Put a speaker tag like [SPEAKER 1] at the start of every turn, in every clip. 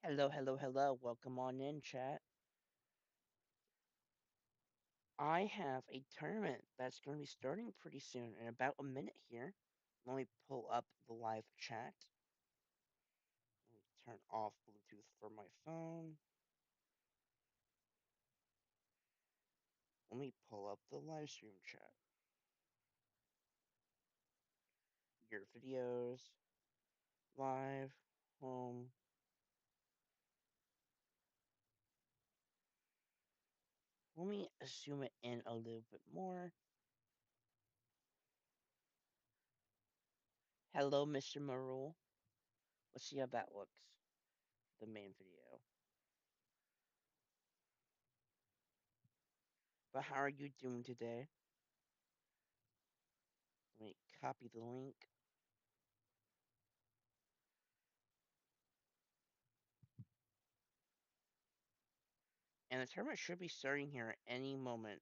[SPEAKER 1] Hello, hello, hello. Welcome on in, chat. I have a tournament that's going to be starting pretty soon in about a minute here. Let me pull up the live chat. Let me turn off Bluetooth for my phone. Let me pull up the live stream chat. Your videos, live, home. Let me zoom it in a little bit more. Hello, Mr. Marul. Let's see how that looks. The main video. But how are you doing today? Let me copy the link. And the tournament should be starting here at any moment.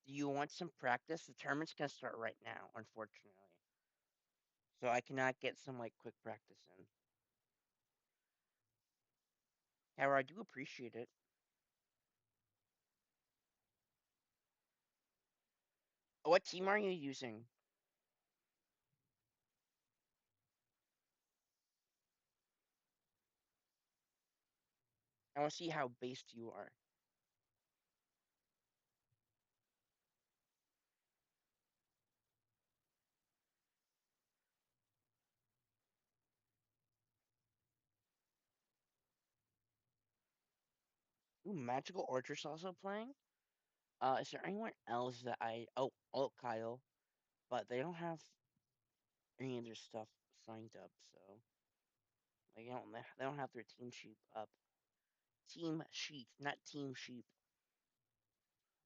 [SPEAKER 1] Do you want some practice? The tournament's gonna start right now, unfortunately. So I cannot get some like quick practice in. However, I do appreciate it. What team are you using? I want to see how based you are. Ooh, Magical Orchard's also playing. Is there anyone else that I? Oh, Kyle, but they don't have any of their stuff signed up, so they don't have their team sheet up. Team sheet, not team sheep.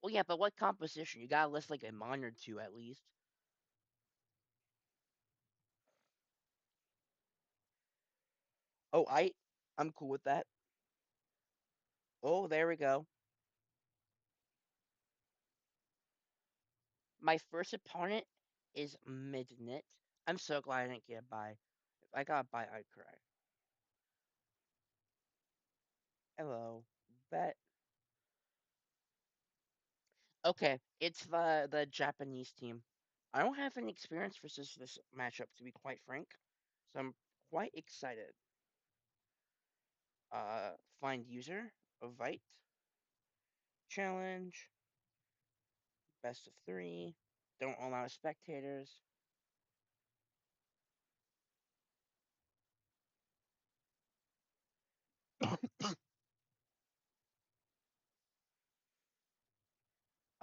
[SPEAKER 1] Well, yeah, but what composition? You gotta list like a mon or two at least. Oh, I'm cool with that. Oh, there we go. My first opponent is Midnit. I'm so glad I didn't get a buy. If I got a buy, I'd cry. Hello. Bet. Okay, it's the Japanese team. I don't have any experience versus this matchup, to be quite frank. So I'm quite excited. Find user, invite, challenge, best of three. Don't allow spectators.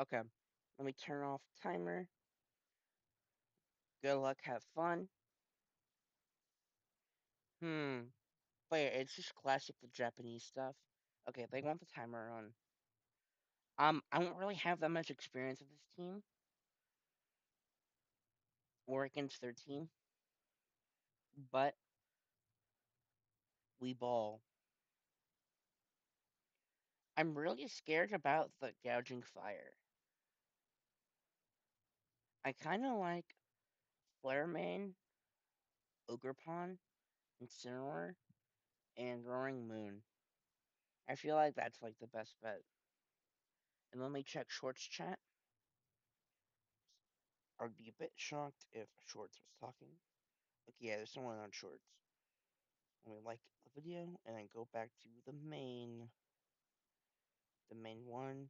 [SPEAKER 1] Okay, let me turn off timer. Good luck, have fun. Hmm. But yeah, it's just classic the Japanese stuff. Okay, they want the timer on. I don't really have that much experience with this team or against their team, but we ball. I'm really scared about the gouging fire. I kind of like Flare Mane, Ogerpon, Incineroar, and Roaring Moon. I feel like that's like the best bet. And let me check Shorts chat. I'd be a bit shocked if Shorts was talking. Okay, yeah, there's someone on Shorts. Let me like the video and then go back to the main one.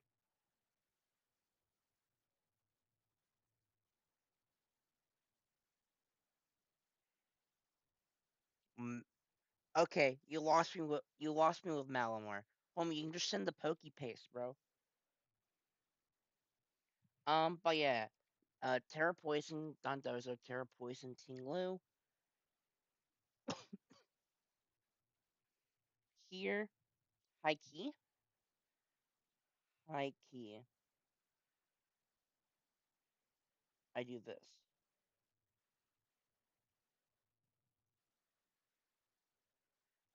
[SPEAKER 1] Mm, okay, you lost me with Malamar. Homie, you can just send the Pokey Paste, bro. But yeah, Terra Poison, Dondozo, Terra Poison, Ting here, High Key, High Key. I do this.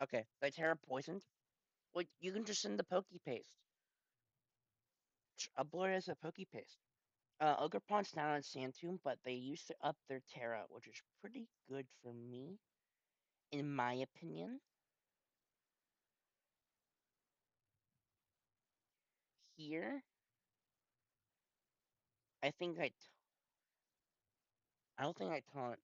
[SPEAKER 1] Okay, the Terra Poisoned. Like, you can just send the Poke Paste. Upload it as a Poke Paste. Ogerpon's down on Sandtomb, but they used to up their Terra, which is pretty good for me, in my opinion. Here, I think I don't think I taunt.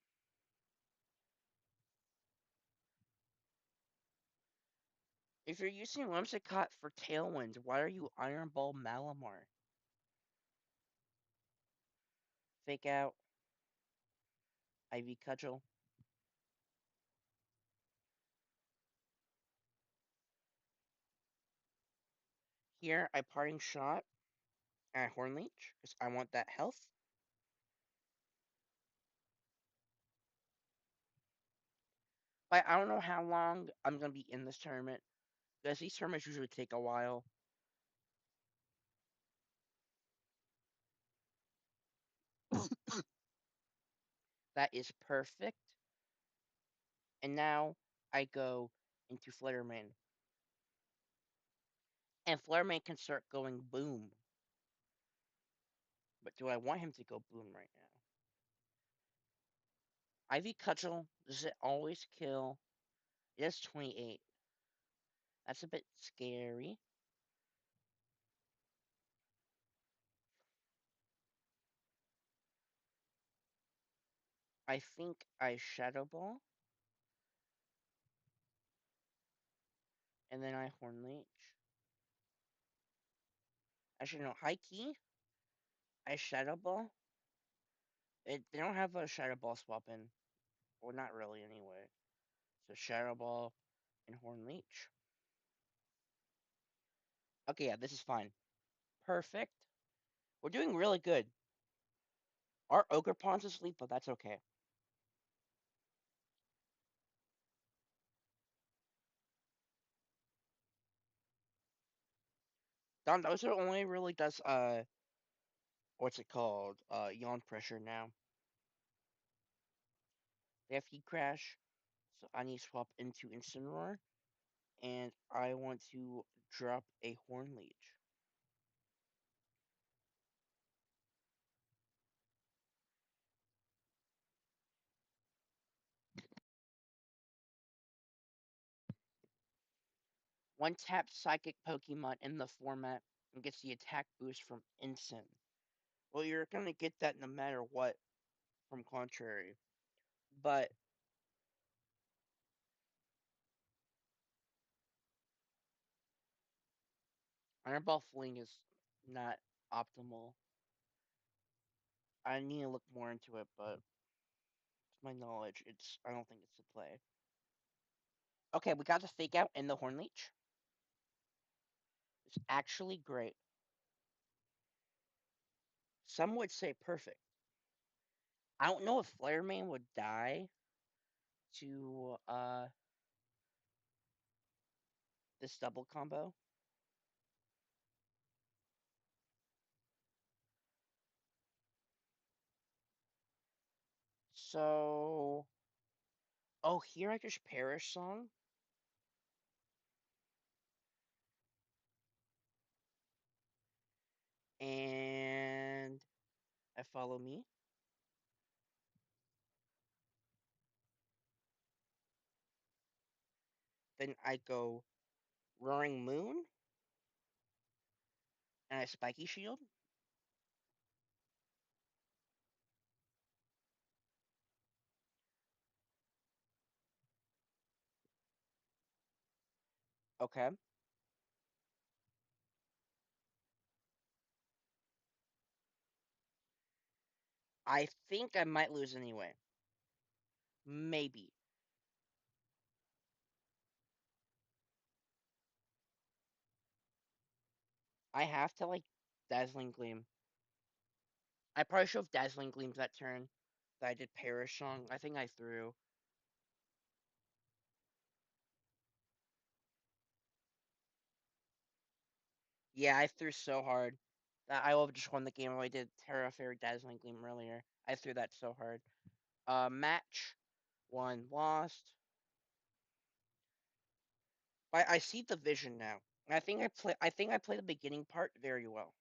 [SPEAKER 1] If you're using Whimsicott for Tailwind, why are you Iron Ball Malamar? Fake out, Ivy Cudgel. Here, I Parting Shot at Hornleech, because I want that health. But I don't know how long I'm going to be in this tournament, because these tournaments usually take a while. That is perfect. And now I go into Flutterman. And Flutterman can start going boom. But do I want him to go boom right now? Ivy Cudgel, does it always kill? It is 28. That's a bit scary. I think I Shadow Ball. And then I Hornleech. Actually, no, High Key. I Shadow Ball. They don't have a Shadow Ball swap in. Well, not really, anyway. So Shadow Ball and Hornleech. Okay, yeah, this is fine. Perfect. We're doing really good. Our Ogerpon's asleep, but that's okay. Don Dozer only really does what's it called? Yawn pressure now. They have Heat Crash, so I need to swap into Incineroar, and I want to drop a Hornleech. One tap Psychic Pokemon in the format and gets the attack boost from Incin. Well, you're gonna get that no matter what from Contrary, but Iron Ball Fling is not optimal. I need to look more into it, but to my knowledge, I don't think it's the play. Okay, we got the Fake Out and the Hornleech. It's actually great. Some would say perfect. I don't know if Flare Main would die to this double combo. So, oh, here I just Perish Song, and I Follow Me. Then I go Roaring Moon, and I Spiky Shield. Okay. I think I might lose anyway. Maybe. I have to like Dazzling Gleam. I probably should have Dazzling Gleams that turn that I did Perish Song. I think I threw. Yeah, I threw so hard that I would have just won the game if I did Terra Fairy Dazzling Gleam earlier. I threw that so hard. Match. One lost. I see the vision now. And I think I play the beginning part very well.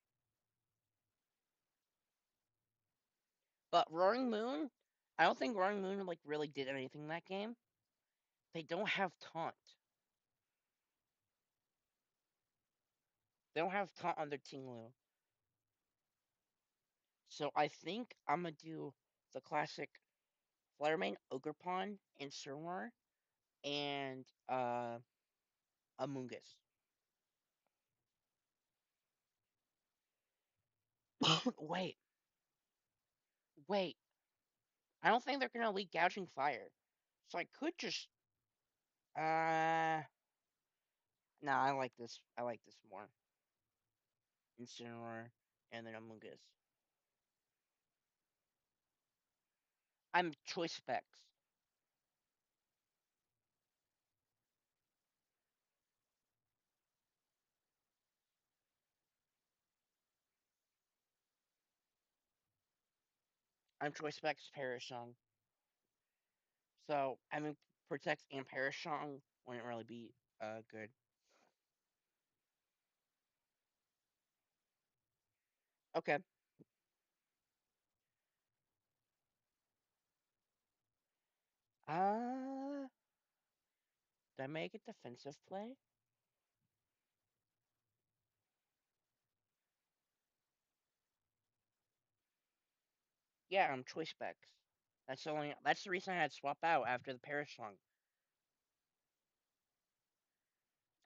[SPEAKER 1] But Roaring Moon, I don't think Roaring Moon like really did anything in that game. They don't have taunt. They don't have taunt on their Tinglu. So I think I'm gonna do the classic Flare Ogerpon, and Surmar, and Amoonguss. wait, wait. I don't think they're gonna leak gouging fire. So I could just nah, I like this. I like this more. Incineroar and then Amoonguss. I'm choice specs. I'm choice specs Parashong. So I mean protect and Parashong wouldn't really be good. Okay. Uh did I make a defensive play? Yeah, I'm choice specs. That's the reason I had swap out after the Parashong.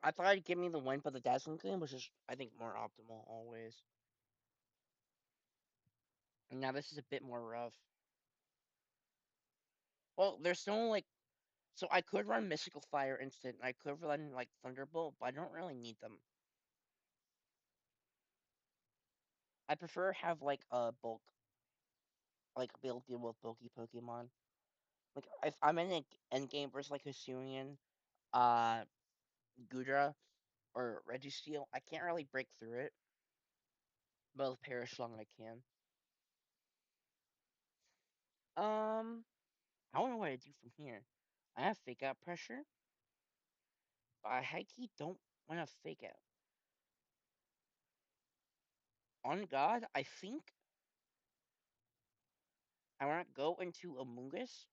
[SPEAKER 1] I thought it'd give me the win, but the Dazzling Gleam was just I think more optimal always. And now this is a bit more rough. Well, there's no like so I could run Mystical Fire instant, I could run like Thunderbolt, but I don't really need them. I prefer have like a bulk, like be able to deal with bulky Pokemon. Like if I'm in an end game versus like Hisuian, uh, Gudra or Registeel, I can't really break through it. But with Parasong, I can. Um, I don't know what to do from here. I have fake out pressure, but I high key don't want to fake out. On God, I think I want to go into Amoonguss.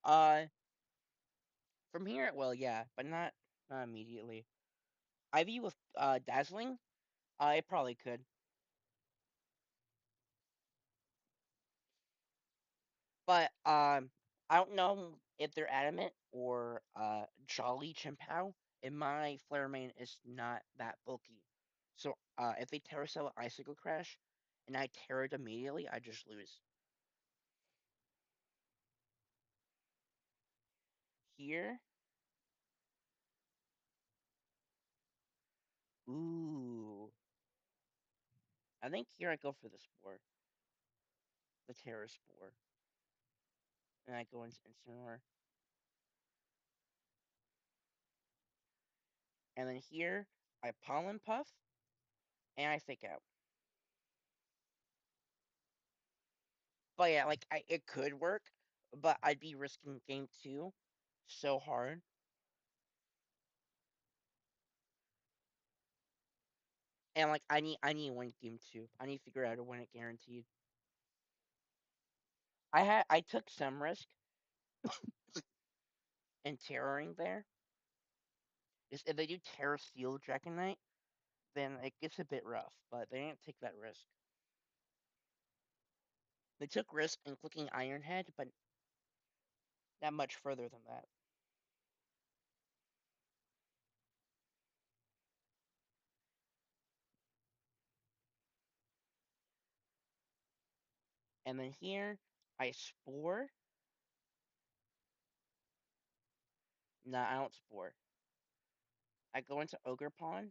[SPEAKER 1] Uh, from here, well, yeah, but not immediately. Ivy with Dazzling, I probably could, but I don't know if they're adamant or Jolly Chimpow. And my Flare Mane is not that bulky, so if they Terra Cell Icicle Crash, and I Terra it immediately, I just lose. Here, ooh, I think here I go for the Spore, the Terra Spore, and I go into Incineroar, and then here I Pollen Puff, and I Fake Out. But yeah, like it could work, but I'd be risking game two so hard. And like I need to win game two. I need to figure out how to win it guaranteed. I took some risk in terroring there. Just if they do terror steel Dragonite, then it gets a bit rough. But they didn't take that risk. They took risk in clicking Iron Head, but not much further than that. And then here I spore. Nah, I don't spore. I go into Ogre Pawn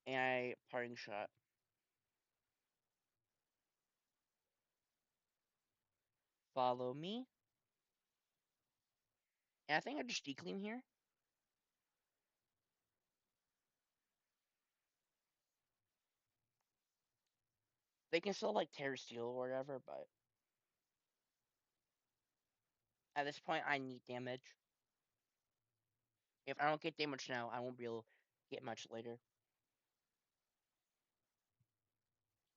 [SPEAKER 1] and I parting shot. Follow me. And I think I just declean here. They can still like Terra Steel or whatever, but At this point, I need damage. If I don't get damage now, I won't be able to get much later.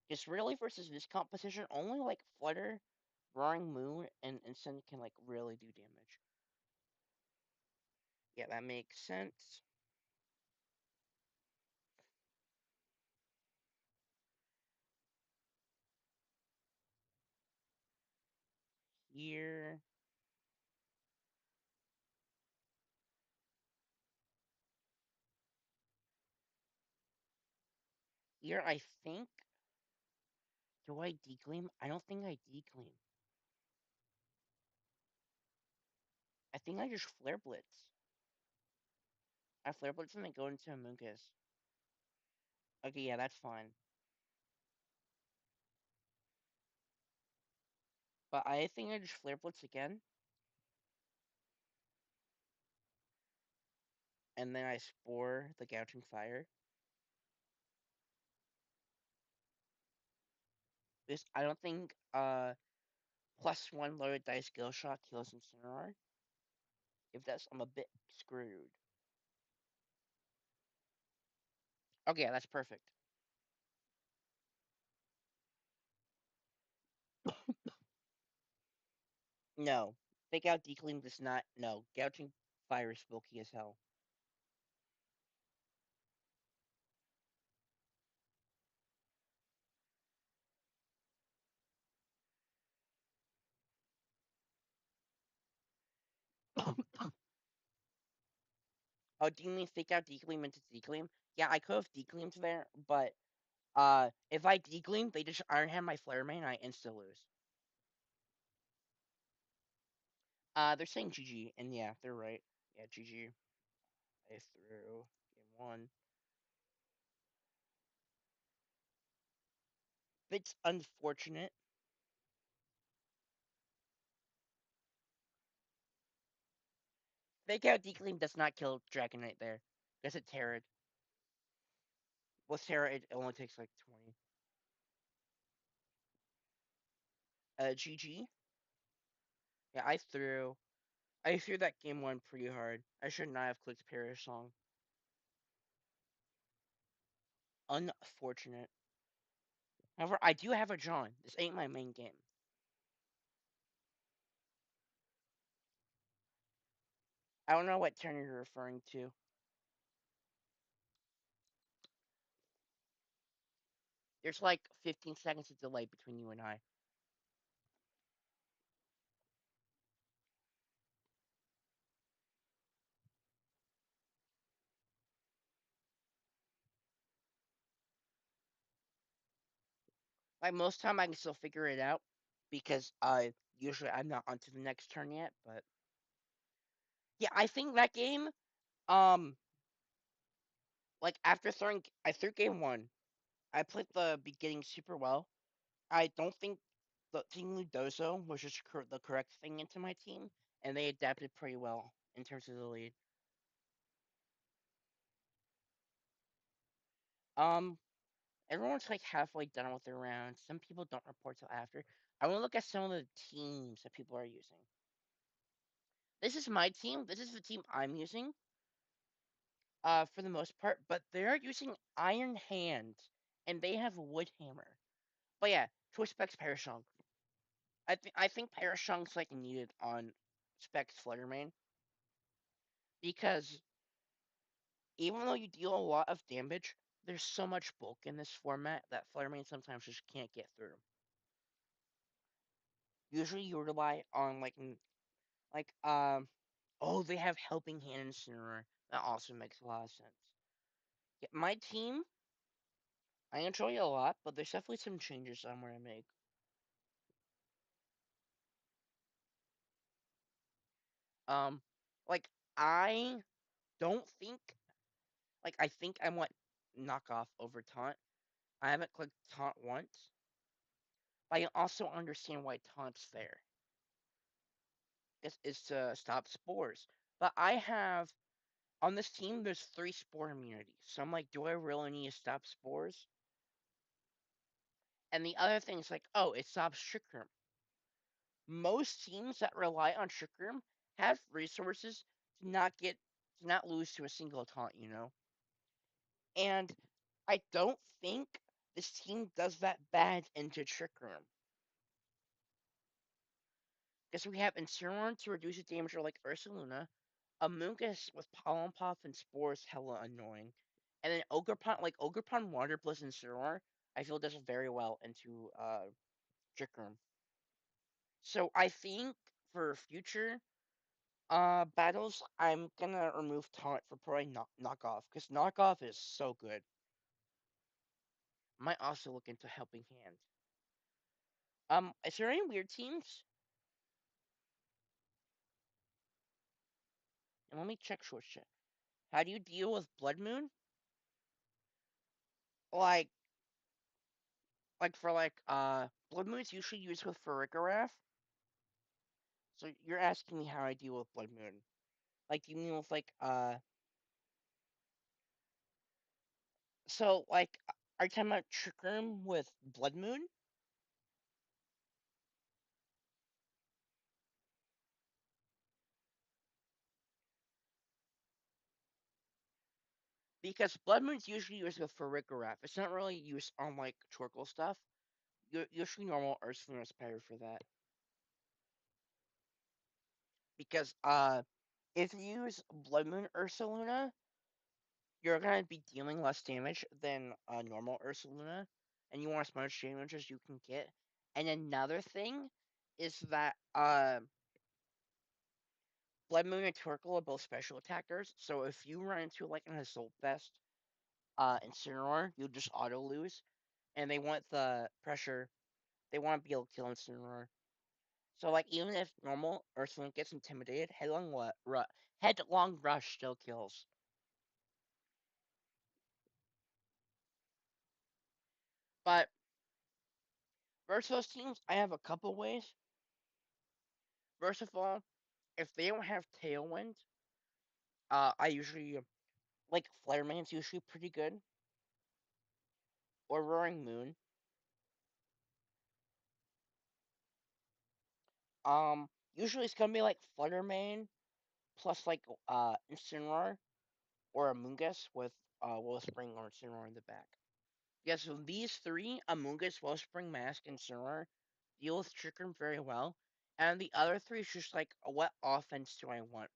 [SPEAKER 1] Just really versus this competition, only like Flutter, Roaring Moon, and Instant can like really do damage. Yeah, that makes sense. Here, here I think. Do I declaim? I don't think I declaim. I think I just Flare Blitz. I Flare Blitz and then go into Amoonguss. Okay, yeah, that's fine. But I think I just Flare Blitz again, and then I Spore the Gouging Fire. This I don't think +1 loaded dice skill shot kills Incineroar. If that's, I'm a bit screwed. Okay, yeah, that's perfect. No, Fake Out Declaim does not. No, Gouging Fire is bulky as hell. Oh, do you mean Fake Out Declaim into Declaim? Yeah, I could have Declaimed there, but if I Declaim, they just Iron Hand my Flare Main, I insta lose. They're saying GG, and yeah, they're right. Yeah, GG. I threw game one. It's unfortunate. Fake Out Declaim does not kill Dragonite there. Guess it Terra. With Terra, it only takes like 20. GG. Yeah, I threw that game one pretty hard. I should not have clicked Perish Song. Unfortunate. However, I do have a John. This ain't my main game. I don't know what turn you're referring to. There's like 15 seconds of delay between you and I. Like most time, I can still figure it out because usually I'm not onto the next turn yet. But yeah, I think that game, um, like after throwing, I threw game one. I played the beginning super well. I don't think the Team Ludoso was just the correct thing into my team, and they adapted pretty well in terms of the lead. Um, Everyone's like halfway done with their rounds. Some people don't report till after. I want to look at some of the teams that people are using. This is my team. This is the team I'm using. For the most part, but they're using Iron Hand, and they have Wood Hammer. But yeah, Twist Specs Parashong. I think Parashong's like needed on Specs Fluttermane because even though you deal a lot of damage, there's so much bulk in this format that Fluttermane sometimes just can't get through. Usually you rely on oh, they have Helping Hand Incineroar. That also makes a lot of sense. Yeah, my team, I enjoy it a lot, but there's definitely some changes I'm gonna make. Um, like I don't think I think I want knockoff over taunt. I haven't clicked taunt once, but I also understand why taunt's there. It's to stop spores. But I have on this team there's 3 spore immunities. So I'm like, do I really need to stop spores? And the other thing is like, oh, it stops Trick Room. Most teams that rely on Trick Room have resources to not lose to a single taunt. And I don't think this team does that bad into Trick Room. Because we have Incineroar to reduce its damage like Ursaluna, Amoonguss with Pollen Puff and Spores hella annoying. And then Ogerpon Water plus Incineroar, I feel does very well into Trick Room. So I think for future battles, I'm gonna remove Taunt for probably Knockoff, because Knockoff is so good. Might also look into Helping Hand. Is there any weird teams? And let me check short chat. How do you deal with Blood Moon? Like Blood Moon's usually used with Farigiraf. So you're asking me how I deal with Blood Moon. Like do you mean with are you talking about Trick Room with Blood Moon? Because Blood Moon's usually used with Farigiraf. It's not really used on like Torkoal stuff. Usually normal Ursula is better for that. Because if you use Blood Moon Ursaluna, you're gonna be dealing less damage than normal Ursaluna, and you want as much damage as you can get. And another thing is that Blood Moon and Torkoal are both special attackers, so if you run into like an Assault Vest Incineroar, you'll just auto lose. And they want the pressure. They want to be able to kill Incineroar. So like even if normal Ursaluna gets intimidated, Headlong Rush still kills. But versus those teams, I have a couple ways. First of all, if they don't have Tailwind, I usually like Flare Man's usually pretty good, or Roaring Moon. Usually it's gonna be like Flutter Mane plus like Incineroar or Amoonguss with Spring or Incineroar in the back. Yeah, so these three, Amoonguss, Wellspring, Mask, and Incineroar, deal with Trick Room very well. And the other three is just like, what offense do I want?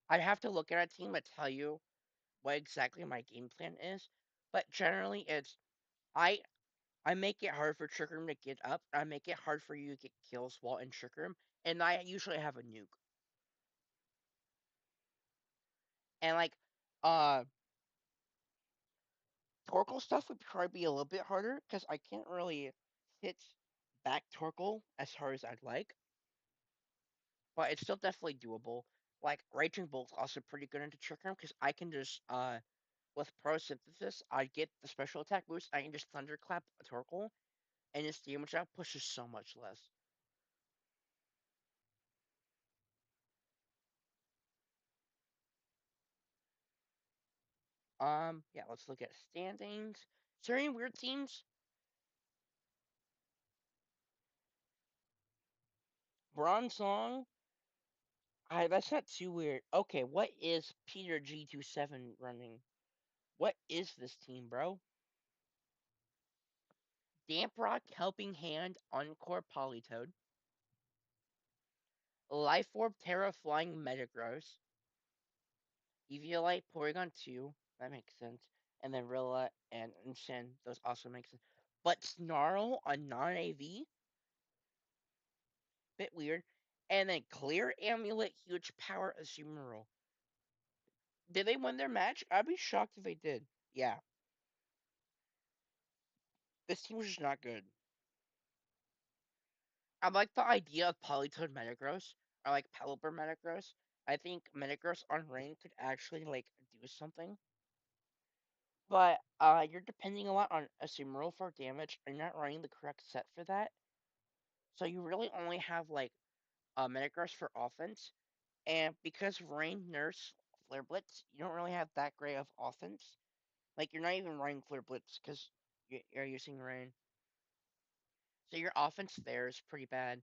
[SPEAKER 1] I'd have to look at a team and tell you what exactly my game plan is. But generally, it's I I make it hard for Trick Room to get up. I make it hard for you to get kills while in Trick Room, and I usually have a nuke. And like, uh, Torkoal stuff would probably be a little bit harder because I can't really hit back Torkoal as hard as I'd like, but it's still definitely doable. Like Raging Bolt's also pretty good into Trick Room because I can just with Pro Synthesis, I get the special attack boost. I can just Thunderclap a Torkoal, and its damage output is so much less. Yeah, let's look at standings. Is there any weird teams? Bronze Song. That's not too weird. Okay, what is Peter G27 running? What is this team, bro? Damp Rock, Helping Hand, Encore, Polytoad, Life Orb, Terra, Flying, Metagross, Eviolite, Porygon 2. That makes sense. And then Rilla and Shen. Those also make sense. But Snarl on non AV? Bit weird. And then Clear Amulet, Huge Power, Azumarill. Did they win their match? I'd be shocked if they did. Yeah, this team was just not good. I like the idea of Polytoad Metagross, or like Pelipper Metagross. I think Metagross on Rain could actually like do something. But you're depending a lot on Azumarill for damage, and you're not running the correct set for that. So you really only have like Metagross for offense. And because Rain nerfs Flare Blitz, you don't really have that great of offense. Like you're not even running Flare Blitz because you're using Rain. So your offense there is pretty bad.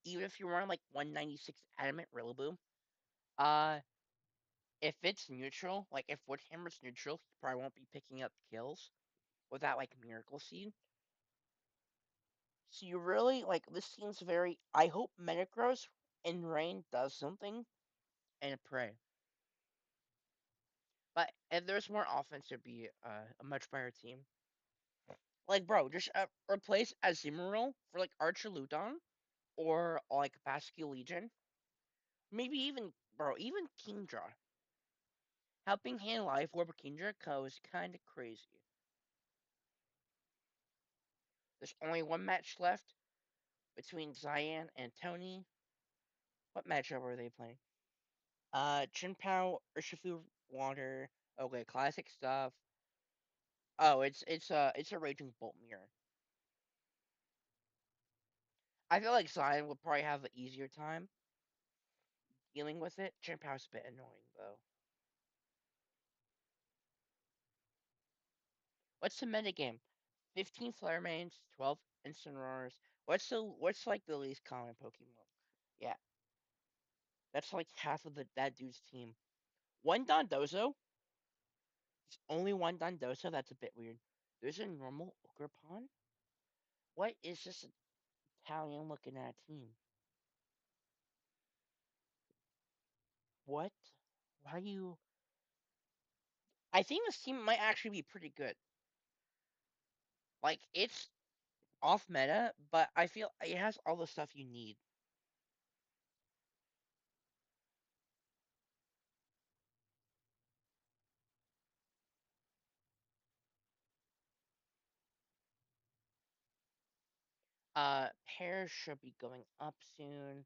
[SPEAKER 1] Even if you're wearing like 196 adamant Rillaboom, uh, if it's neutral, like if Woodhammer's neutral, he probably won't be picking up kills without like Miracle Seed. So you really like this seems very. I hope Metagross in Rain does something and pray. But if there's more offense, it'd be a much better team. Like, bro, just replace Azumarill for like Archuludon or like Basque Legion. Maybe even, bro, even Kingdra. Helping Hand Life or Kingdra is kind of crazy. There's only one match left between Cyan and Tony. What matchup are they playing? Chinpao, Urshifu, Water. Okay, classic stuff. Oh, it's a Raging Bolt Mirror. I feel like Cyan would probably have an easier time dealing with it. Chinpao's a bit annoying though. What's the metagame? 15 Flare Mains, 12 Incineroars. What's like the least common Pokemon? Yeah, that's like half of that dude's team. One Dondozo. It's only one Dondozo. That's a bit weird. There's a normal Ogerpon. What is this Italian looking at team? What? Why do you? I think this team might actually be pretty good. Like it's off meta, but I feel it has all the stuff you need. Pairs should be going up soon.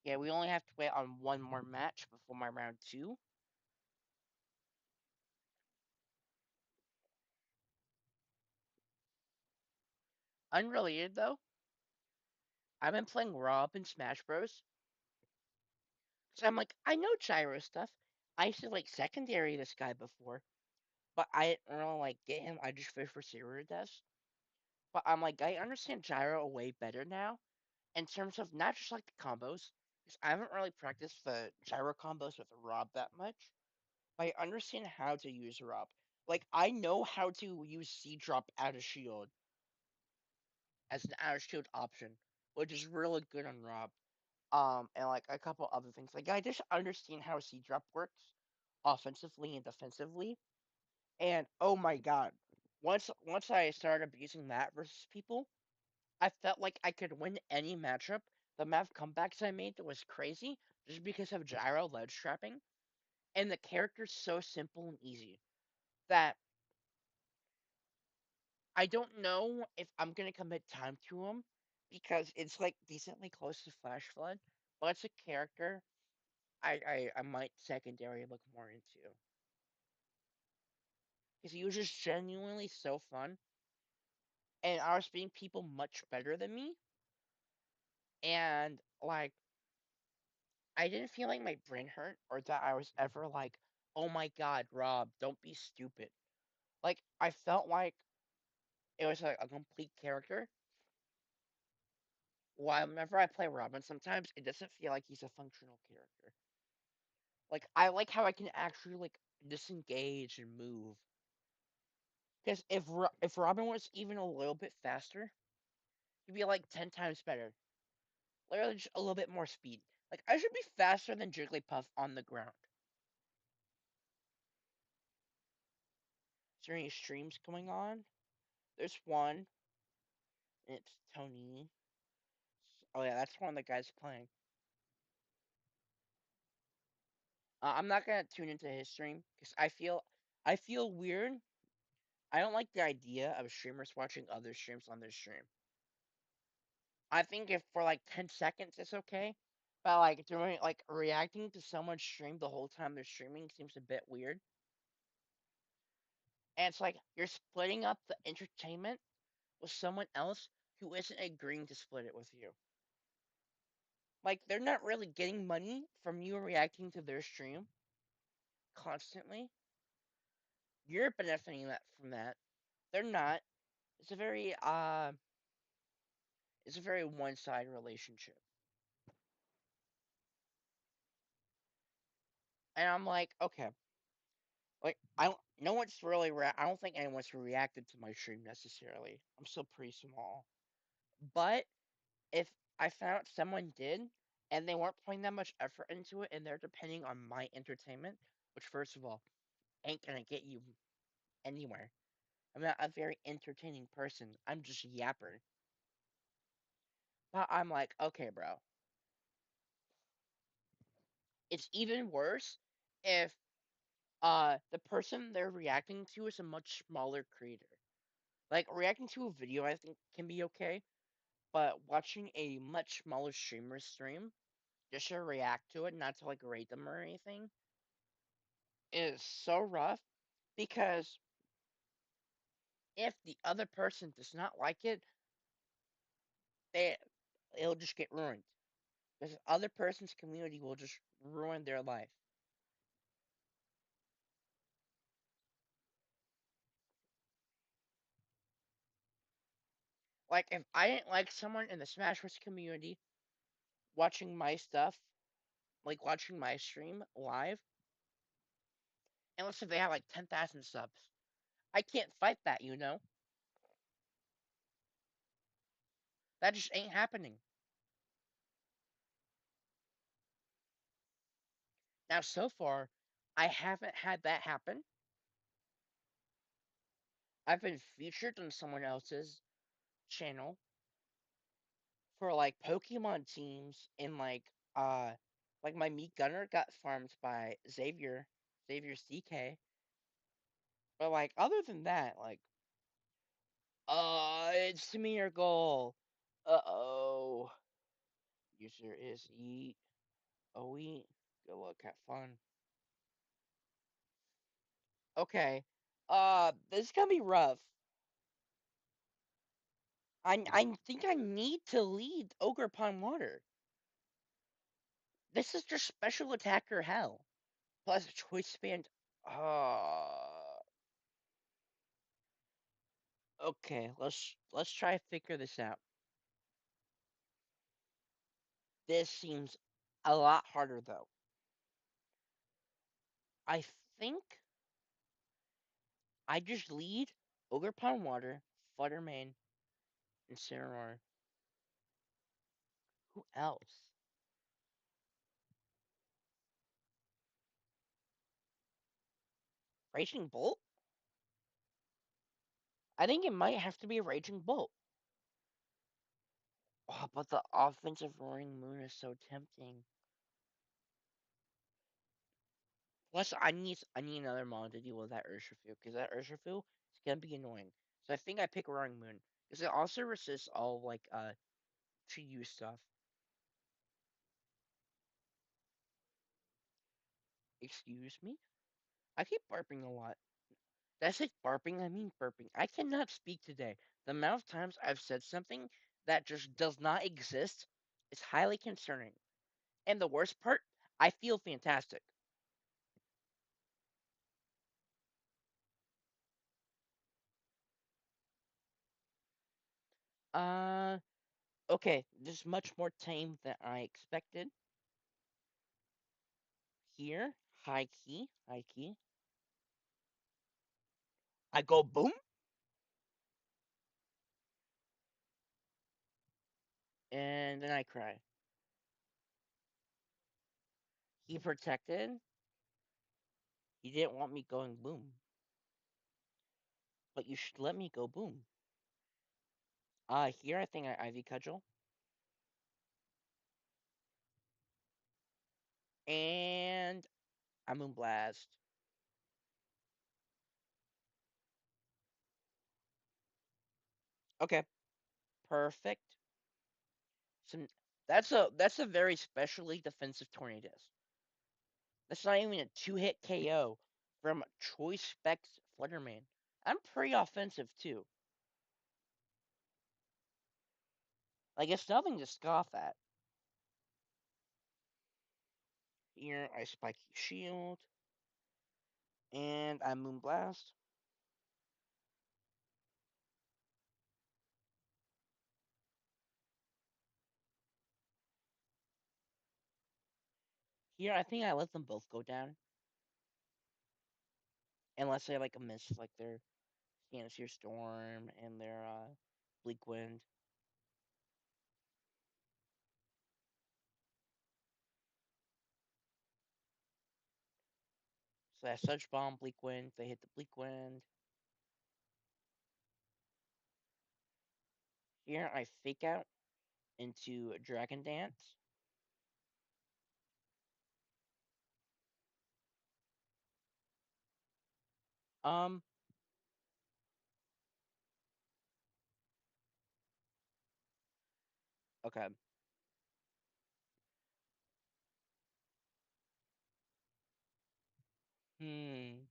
[SPEAKER 1] Yeah, we only have to wait on one more match before my round two. Unrelated though, I've been playing Rob in Smash Bros. So I'm like, I know Gyro stuff. I used to like secondary this guy before, but I didn't really like get him. I just fished for serious deaths. But I'm like, I understand Gyro way better now in terms of not just like the combos, because I haven't really practiced the Gyro combos with Rob that much. But I understand how to use Rob. Like I know how to use C drop out of shield as an out of shield option, which is really good on Rob. And like a couple other things. Like I just understand how C drop works offensively and defensively. And oh my god, once I started abusing that versus people, I felt like I could win any matchup. The amount of comebacks I made was crazy just because of gyro ledge trapping. And the character's so simple and easy that I don't know if I'm gonna commit time to him because it's like decently close to Flash Flood, but it's a character I might secondary look more into because he was just genuinely so fun, and I was beating people much better than me, and like I didn't feel like my brain hurt or that I was ever like, oh my god, Rob, don't be stupid. Like I felt like it was like a complete character. While whenever I play Robin, sometimes it doesn't feel like he's a functional character. Like I like how I can actually like disengage and move. Because if Robin was even a little bit faster, he'd be like 10 times better. Literally just a little bit more speed. Like I should be faster than Jigglypuff on the ground. Is there any streams going on? There's one. And it's Tony. Oh yeah, that's one of the guys playing. I'm not gonna tune into his stream because I feel weird. I don't like the idea of streamers watching other streams on their stream. I think if for like 10 seconds it's okay, but like doing like reacting to someone's stream the whole time they're streaming seems a bit weird. And it's like you're splitting up the entertainment with someone else who isn't agreeing to split it with you. Like they're not really getting money from you reacting to their stream constantly. You're benefiting that from that. They're not. It's a very It's a very one-sided relationship. And I'm like, okay, like I don't, no one's really, I don't think anyone's reacted to my stream necessarily. I'm still pretty small, but if I found out someone did, and they weren't putting that much effort into it, and they're depending on my entertainment, which first of all ain't gonna get you anywhere. I'm not a very entertaining person. I'm just a yapper. But I'm like, okay, bro. It's even worse if the person they're reacting to is a much smaller creator. Like reacting to a video I think can be okay, but watching a much smaller streamer stream just to react to it, not to like rate them or anything, is so rough because if the other person does not like it, they it'll just get ruined. Because the other person's community will just ruin their life. Like if I didn't like someone in the Smash Bros community watching my stuff, like watching my stream live, and let's say they have like 10,000 subs, I can't fight that, you know? That just ain't happening. Now, so far, I haven't had that happen. I've been featured on someone else's channel for like Pokemon teams and like my Meat Gunner got farmed by Xavier CK. But like other than that, like it's Miracle. Uh-oh. User is eat. Oh eat. Good luck, have fun. Okay. This is gonna be rough. I think I need to lead Ogre Upon Water. This is just special attacker hell. Plus choice band. Uh okay, let's try to figure this out. This seems a lot harder though. I think I just lead Ogre Upon Water, Fluttermane, Incineroar. Who else? Raging Bolt? I think it might have to be a Raging Bolt. Oh, but the offensive Roaring Moon is so tempting. Plus, I need another mod to deal with that Urshifu, because that Urshifu is gonna be annoying. So I think I pick Roaring Moon, because it also resists all like to use stuff. Excuse me? I keep burping a lot. Did I say barping? I mean burping. I cannot speak today. The amount of times I've said something that just does not exist is highly concerning. And the worst part, I feel fantastic. Uh, okay, this is much more tame than I expected. Here, high key, high key. I go boom, and then I cry. He protected. He didn't want me going boom, but you should let me go boom. Here I think I Ivy Cudgel, and I Moonblast. Okay, perfect. Some that's a very specially defensive Tornadus. That's not even a two-hit KO from Choice Specs Flutterman. I'm pretty offensive too. Like it's nothing to scoff at. Here I Spiky Shield, and I Moonblast. Here, I think I let them both go down. Unless they like a miss, like their Seer Storm and their Bleak Wind. So that Sludge Bomb, Bleak Wind, they hit the Bleak Wind. Here I Fake Out into Dragon Dance. Um, okay. Hmm.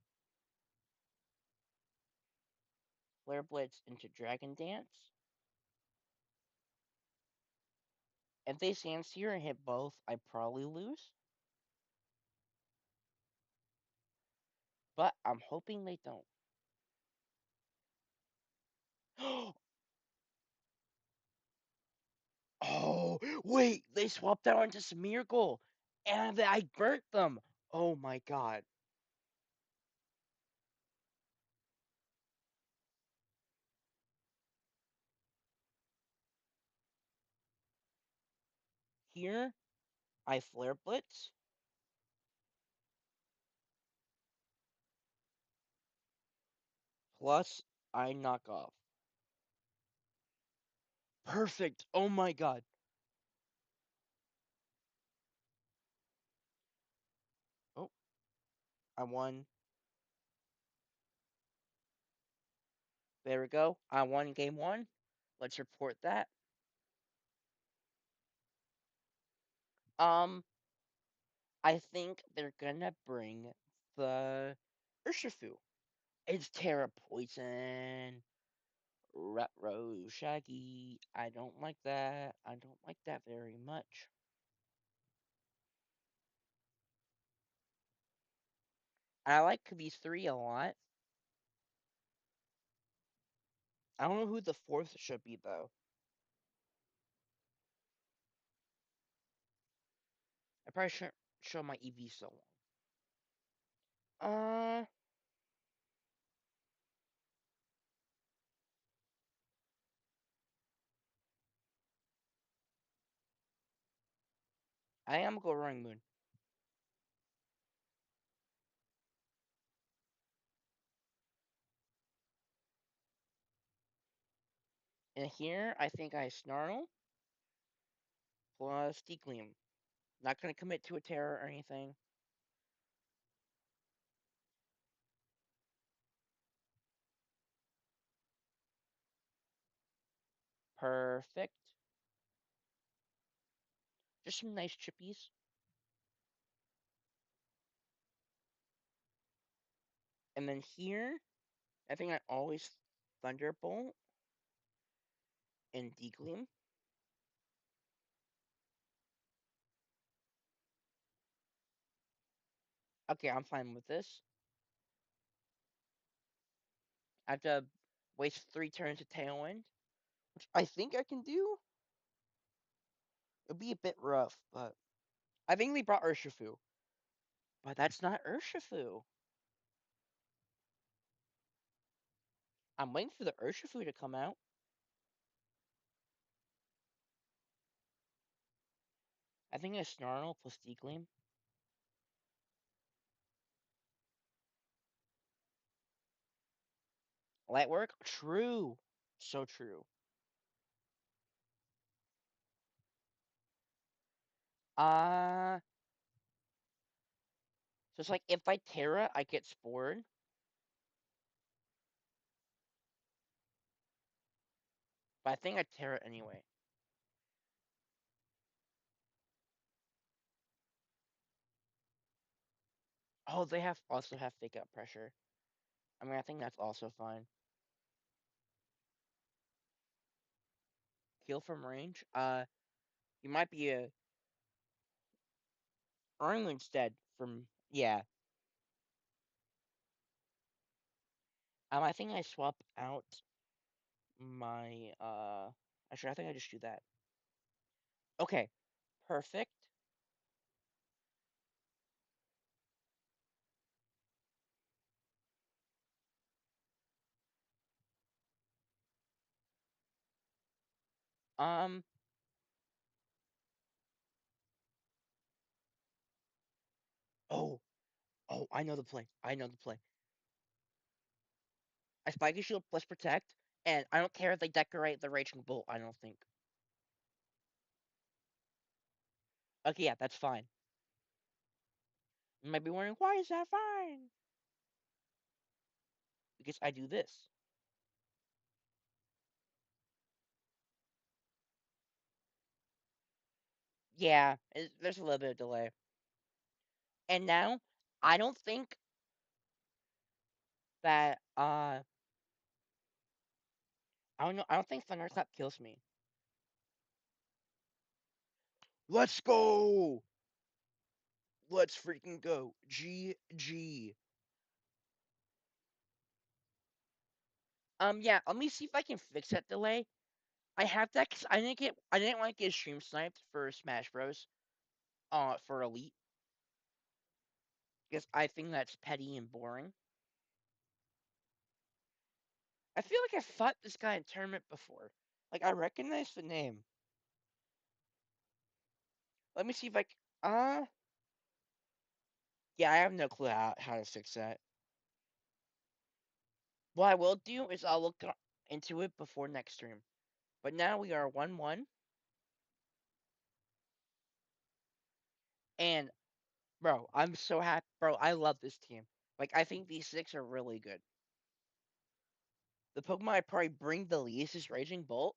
[SPEAKER 1] Flare Blitz into Dragon Dance. If they Sandseer and hit both, I probably lose. But I'm hoping they don't. Oh, wait, they swapped out into Smeargle, and I burnt them. Oh my god. Here, I Flare Blitz, plus I knock off. Perfect. Oh my god. Oh, I won. There we go. I won game one. Let's report that. Um, I think they're gonna bring the Urshifu. It's Terra Poison. Retro Shaggy. I don't like that. I don't like that very much. I like these three a lot. I don't know who the fourth should be though. I probably shouldn't show my EV so long. Uh, I am go Roaring Moon. And here, I think I Snarl plus Declium. Not gonna commit to a terror or anything. Perfect. Just some nice chippies. And then here, I think I always Thunderbolt and Declium. Okay, I'm fine with this. I have to waste 3 turns to Tailwind, which I think I can do. It'll be a bit rough, but I think they brought Urshifu. But that's not Urshifu. I'm waiting for the Urshifu to come out. I think it's Snarl plus Declium. Lightwork? True. So true. Uh, so it's like if I Terra, I get Spored. But I think I Terra anyway. Oh, they have also have Fake Out Pressure. I mean, I think that's also fine. Heal from range? You might be a Earn instead from, yeah. I think I swap out my, actually, I think I just do that. Okay, perfect. Um. Oh. Oh. I know the play. I know the play. I Spiky Shield plus Protect, and I don't care if they decorate the Raging Bolt. I don't think. Okay, yeah, that's fine. You might be wondering why is that fine? Because I do this. Yeah, there's a little bit of delay. And now, I don't think that I don't know. I don't think Thunderclap kills me. Let's go. Let's freaking go. GG. Yeah. Let me see if I can fix that delay. I have that because I didn't want to get stream sniped for Smash Bros. For Elite because I think that's petty and boring. I feel like I fought this guy in tournament before. Like I recognize the name. Let me see if I. Yeah, I have no clue how to fix that. What I will do is I'll look into it before next stream. But now we are 1-1, and bro, I'm so happy. Bro, I love this team. Like I think these six are really good. The Pokemon I probably bring the least is Raging Bolt.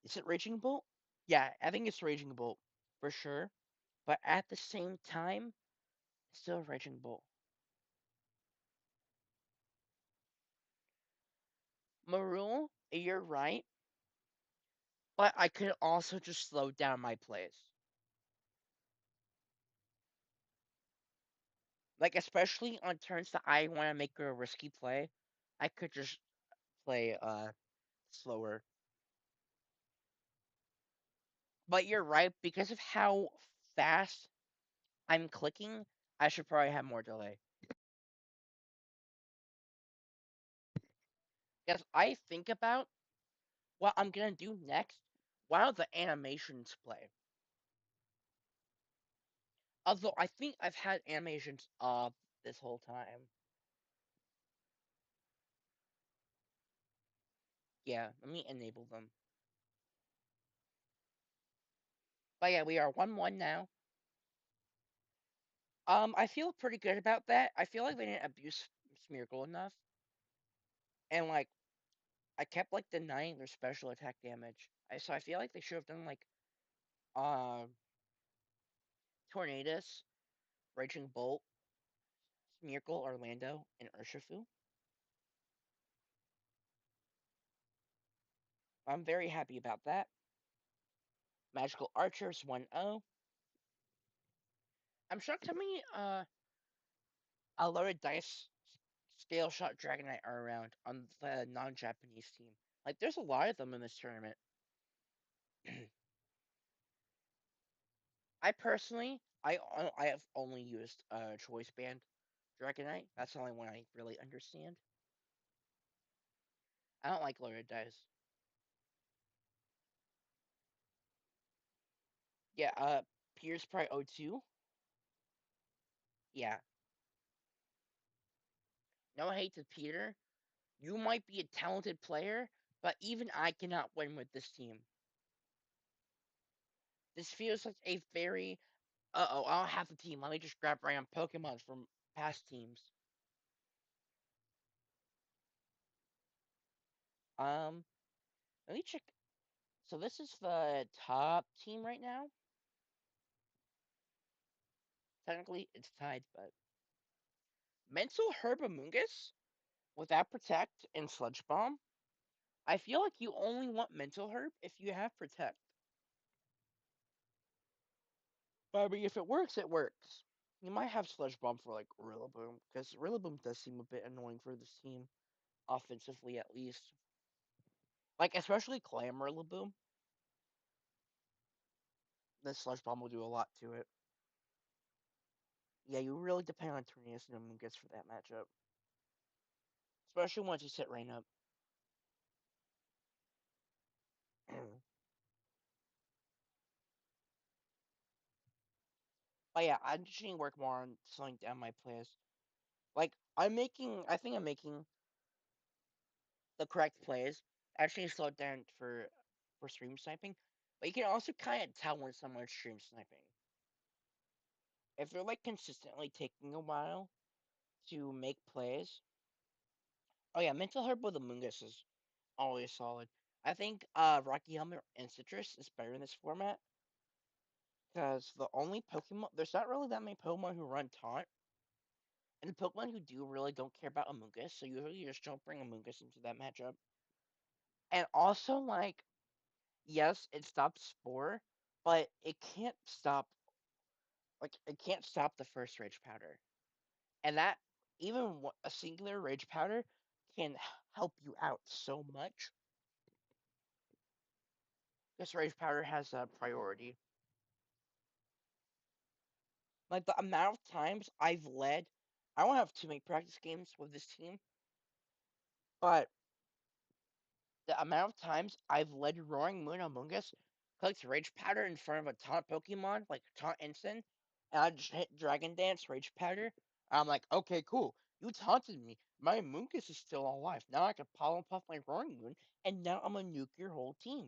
[SPEAKER 1] Is it Raging Bolt? Yeah, I think it's Raging Bolt for sure. But at the same time, still Raging Bolt. Marul, you're right, but I could also just slow down my plays. Like especially on turns that I want to make a risky play, I could just play slower. But you're right, because of how fast I'm clicking, I should probably have more delay. Because I think about what I'm gonna do next while the animations play. Although I think I've had animations up this whole time. Yeah, let me enable them. But yeah, we are 1-1 now. I feel pretty good about that. I feel like they didn't abuse Smeargle enough. And like I kept like denying their special attack damage. So I feel like they should have done like um Tornadus, Raging Bolt, Smeargle, Orlando, and Urshifu. I'm very happy about that. Magical Archers 1-0. I'm shocked how many a loaded dice scale shot Dragonite are around on the non-Japanese team. Like there's a lot of them in this tournament. I personally, I have only used Choice Band Dragonite. That's the only one I really understand. I don't like loaded dice. Yeah, Pierce probably O2. Yeah. No hate to Peter. You might be a talented player, but even I cannot win with this team. This feels like a very oh, I don't have the team. Let me just grab random Pokemon from past teams. Um, let me check. So this is the top team right now. Technically, it's tied, but Mental Herbamungus without Protect and Sludge Bomb. I feel like you only want Mental Herb if you have Protect. But I mean, if it works, it works. You might have Sludge Bomb for like Rillaboom, because Rillaboom does seem a bit annoying for this team, offensively at least. Like, especially Clam Rillaboom. The Sludge Bomb will do a lot to it. Yeah, you really depend on Tornadus and Amoonguss for that matchup. Especially once you set Rain up. But yeah, I just need to work more on slowing down my plays. Like I think I'm making the correct plays. I just need to slow it down for stream sniping. But you can also kind of tell when someone's stream sniping. If they're like consistently taking a while to make plays. Oh yeah, Mental Herb with Amoongus is always solid. I think Rocky Helmet and Citrus is better in this format because the only Pokemon there's not really that many Pokemon who run taunt, and the Pokemon who do really don't care about Amoongus, so usually you just don't bring Amoongus into that matchup. And also, like, yes, it stops Spore, but it can't stop the first Rage Powder, and that even a singular Rage Powder can help you out so much. This Rage Powder has a priority. Like the amount of times I've led, I don't have too many practice games with this team, but the amount of times I've led Roaring Moon Among Us collects Rage Powder in front of a taunt Pokemon, like Taunt Instant, and I just hit Dragon Dance Rage Powder. I'm like, okay, cool. You taunted me. My Amoonguss is still alive. Now I can Pollen Puff my Roaring Moon, and now I'm gonna nuke your whole team.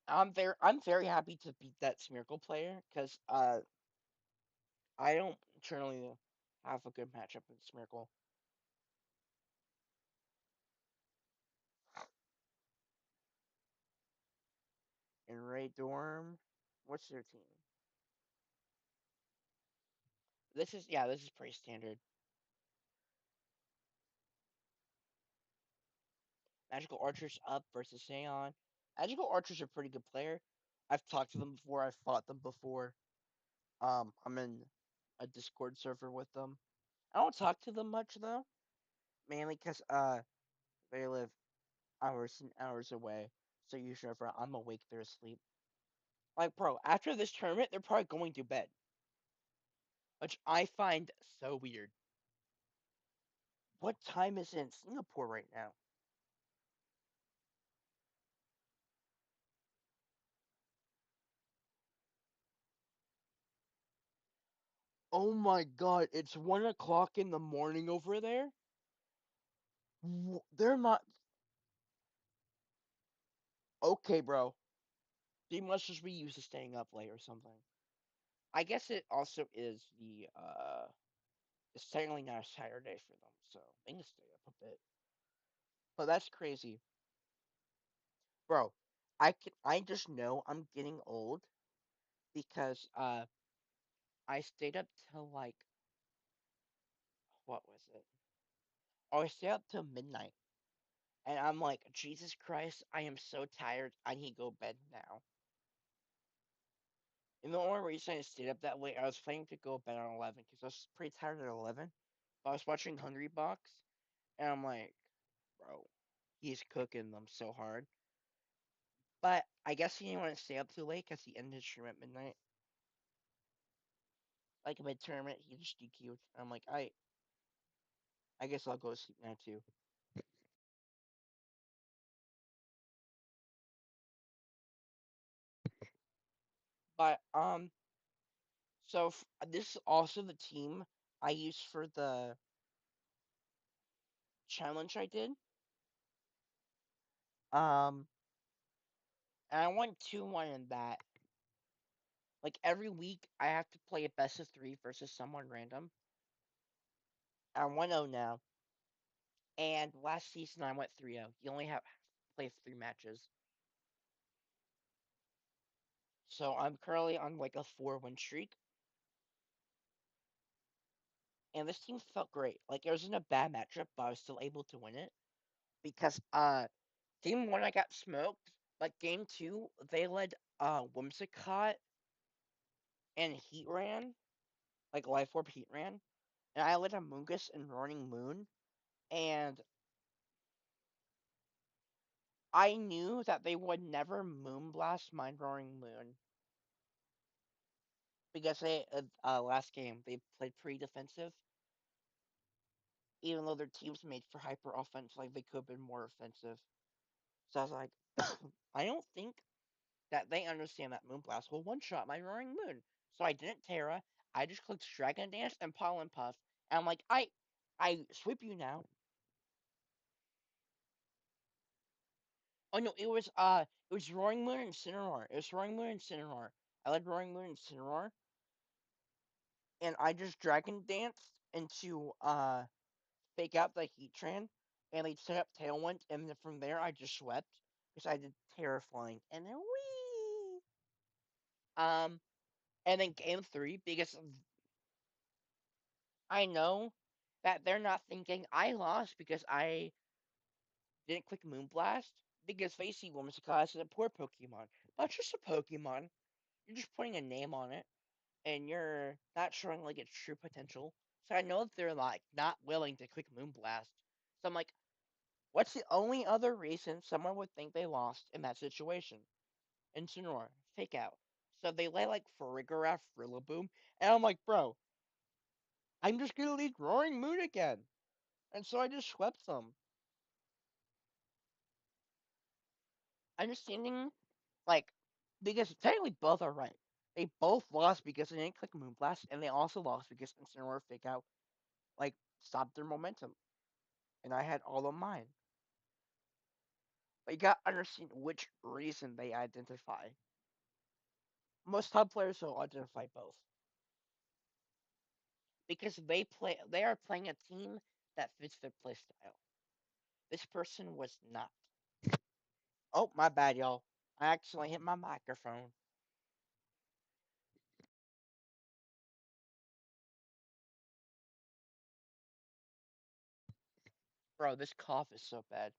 [SPEAKER 1] I'm very happy to beat that Smeargle player because I don't generally have a good matchup with Smeargle. And Ray Dorm, what's their team? This is pretty standard. Magical Archers up versus Seon. Magical Archers are a pretty good player. I've talked to them before. I've fought them before. I'm in a Discord server with them. I don't talk to them much though, mainly because they live hours and hours away. So usually if I'm awake, they're asleep. Like, bro, after this tournament, they're probably going to bed, which I find so weird. What time is it in Singapore right now? Oh my god, it's 1 o'clock in the morning over there? They're not. Okay, bro. They must just be used to staying up late or something. I guess it also is it's technically not a Saturday for them, so they can stay up a bit. But that's crazy. Bro, I just know I'm getting old because I stayed up till like what was it? Oh, I stayed up till midnight. And I'm like, Jesus Christ, I am so tired. I need to go to bed now. And the only reason I stayed up that late, I was planning to go to bed at 11 because I was pretty tired at 11. But I was watching Hungry Box, and I'm like, bro, he's cooking them so hard. But I guess he didn't want to stay up too late because he ended his stream at midnight. Like mid tournament, he just DQ'd. I'm like, I guess I'll go to sleep now too. But so this is also the team I used for the challenge I did. Um, and I won 2-1 in that. Like every week, I have to play a best of three versus someone random. I'm 1-0 now. And last season, I went 3-0. You only have to play 3 matches. So I'm currently on like a 4-win streak. And this team felt great. Like it wasn't a bad matchup, but I was still able to win it. Because game one I got smoked. Like game two, they led Whimsicott and Heatran. Like Life Orb Heatran. And I led Amoonguss and Roaring Moon. And I knew that they would never Moonblast my Roaring Moon because they last game they played pretty defensive, even though their teams made for hyper offense, like they could have been more offensive. So I was like, I don't think that they understand that Moonblast will one-shot my Roaring Moon. So I didn't Terra. I just clicked Dragon Dance and Pollen Puff. And I'm like, I sweep you now. Oh no, it was Roaring Moon and Incineroar. It was Roaring Moon and Incineroar. I led Roaring Moon and Incineroar, and I just Dragon Danced into fake out the Heatran, and they set up Tailwind, and then from there I just swept because I did Terraflying, and then wee. And then game three because I know that they're not thinking I lost because I didn't click Moonblast because they see Whimsicott as a poor Pokemon. But it's just a Pokemon. You're just putting a name on it, and you're not showing like its true potential. So I know that they're like not willing to click Moonblast. So I'm like, what's the only other reason someone would think they lost in that situation? Incineroar, fake out. So they lay like Farigiraf, Rillaboom, and I'm like, bro, I'm just gonna lead Roaring Moon again. And so I just swept them. Understanding, like, because technically both are right. They both lost because they didn't click Moonblast, and they also lost because Incineroar fake out, like, stopped their momentum. And I had all of mine. But you gotta understand which reason they identify. Most top players will identify both. Because they are playing a team that fits their playstyle. This person was not. Oh, my bad, y'all. I accidentally hit my microphone. Bro, this cough is so bad.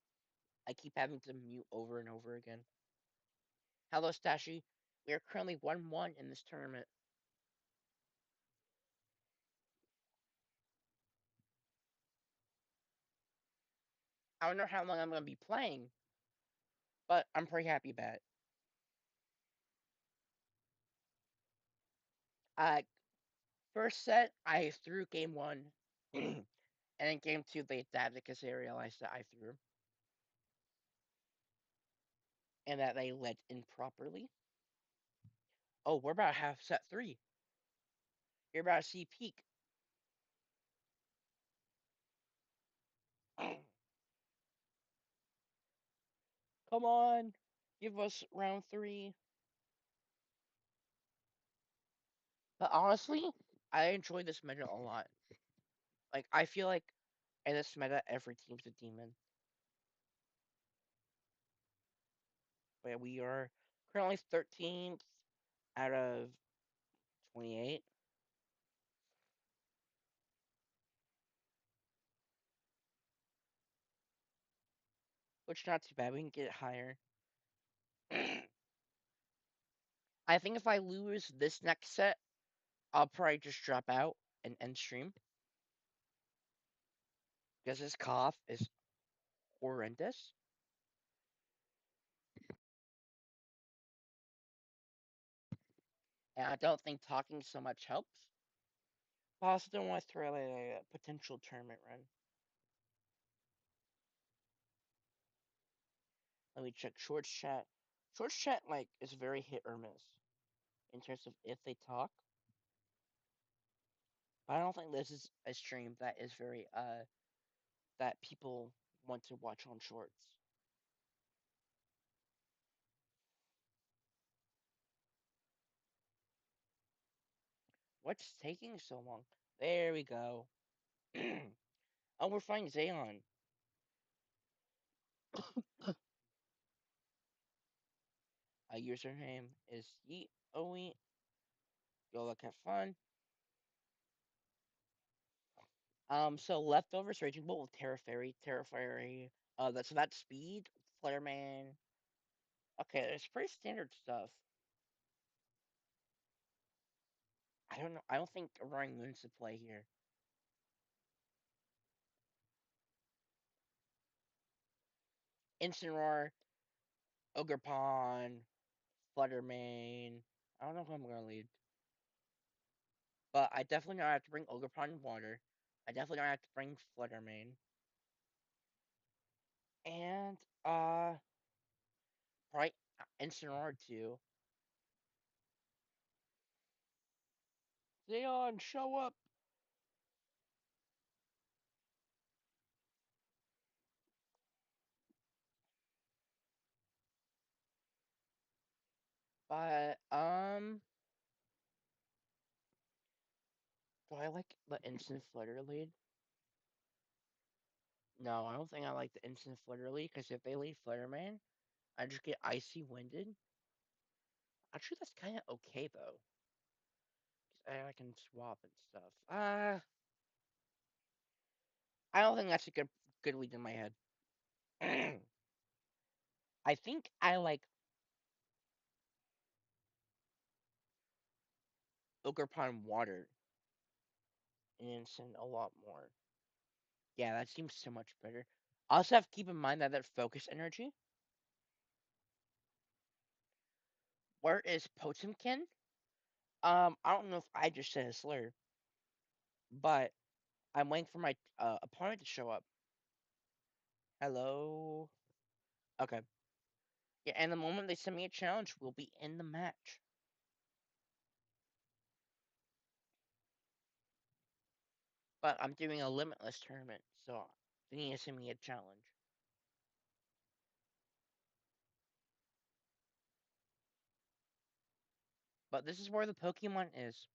[SPEAKER 1] I keep having to mute over and over again. Hello, Stashy. We are currently 1-1 in this tournament. I don't know how long I'm going to be playing, but I'm pretty happy about it. Uh, First set, I threw game one, and in game two, they adapted because they realized that I threw and that they led improperly. Oh, we're about to have set three. You're about to see peak. Come on, give us round three. But honestly, I enjoy this meta a lot. Like, I feel like in this meta, every team's a demon. But we are currently 13th out of 28, which is not too bad. We can get it higher. I think if I lose this next set, I'll probably just drop out and end stream because this cough is horrendous. And I don't think talking so much helps. But I also don't want to throw a potential tournament run. Let me check Shorts chat. Shorts chat like is very hit or miss in terms of if they talk. But I don't think this is a stream that is very that people want to watch on Shorts. What's taking so long? There we go. Oh, we're finding Zayon. A username is Yeet Oe. Go look have fun. So leftovers Raging Bolt with Terra Fairy, Terra Fairy. That's speed, Flutterman. Okay, it's pretty standard stuff. I don't know. I don't think Roaring Moon's to play here. Incineroar, Ogerpon, Fluttermane. I don't know who I'm gonna lead. But I definitely know I have to bring Ogerpon and Water. I definitely know I have to bring Fluttermane. And Probably instant R2. Leon, show up. But do I like the instant flitter lead? No, I don't think I like the instant flitter lead because if they lead flitter man, I just get icy winded. Actually, that's kind of okay though, 'cause I can swap and stuff. I don't think that's a good lead in my head. I think I like Ogerpon water and instant a lot more. Yeah, that seems so much better. Also have to keep in mind that focus energy. Where is Potemkin? I don't know if I just said a slur, but I'm waiting for my opponent to show up. Hello. Okay. Yeah, and the moment they send me a challenge, we'll be in the match. But I'm doing a limitless tournament, so they need to send me a challenge. But this is where the Pokemon is.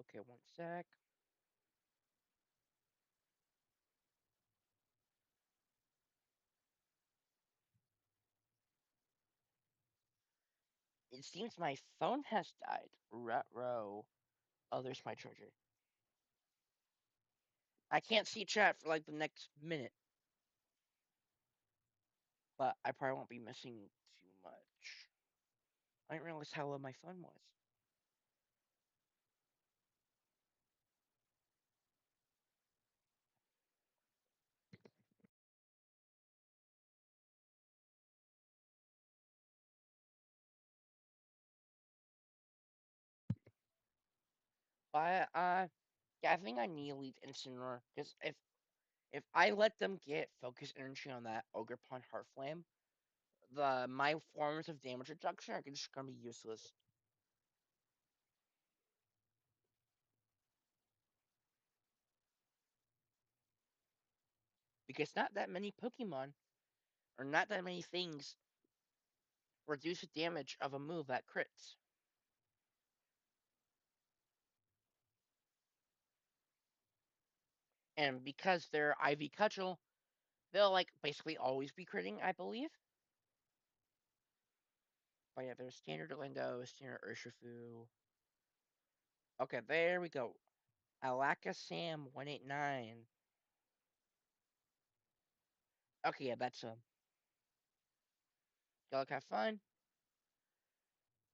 [SPEAKER 1] Okay, one sec. It seems my phone has died. Retro. Oh, there's my charger. I can't see chat for like the next minute, but I probably won't be missing too much. I didn't realize how low my phone was. But yeah, I think I need to leave Incineroar because if I let them get focus energy on that Ogerpon Heartflame, my forms of damage reduction are just gonna be useless. Because not that many Pokemon or not that many things reduce the damage of a move that crits. And because they're IV Cudgel, they'll like basically always be critting, I believe. But yeah, there's standard Lingo, standard Urshifu. Okay, there we go. Alaka Sam 189. Okay, yeah, that's y'all have fun.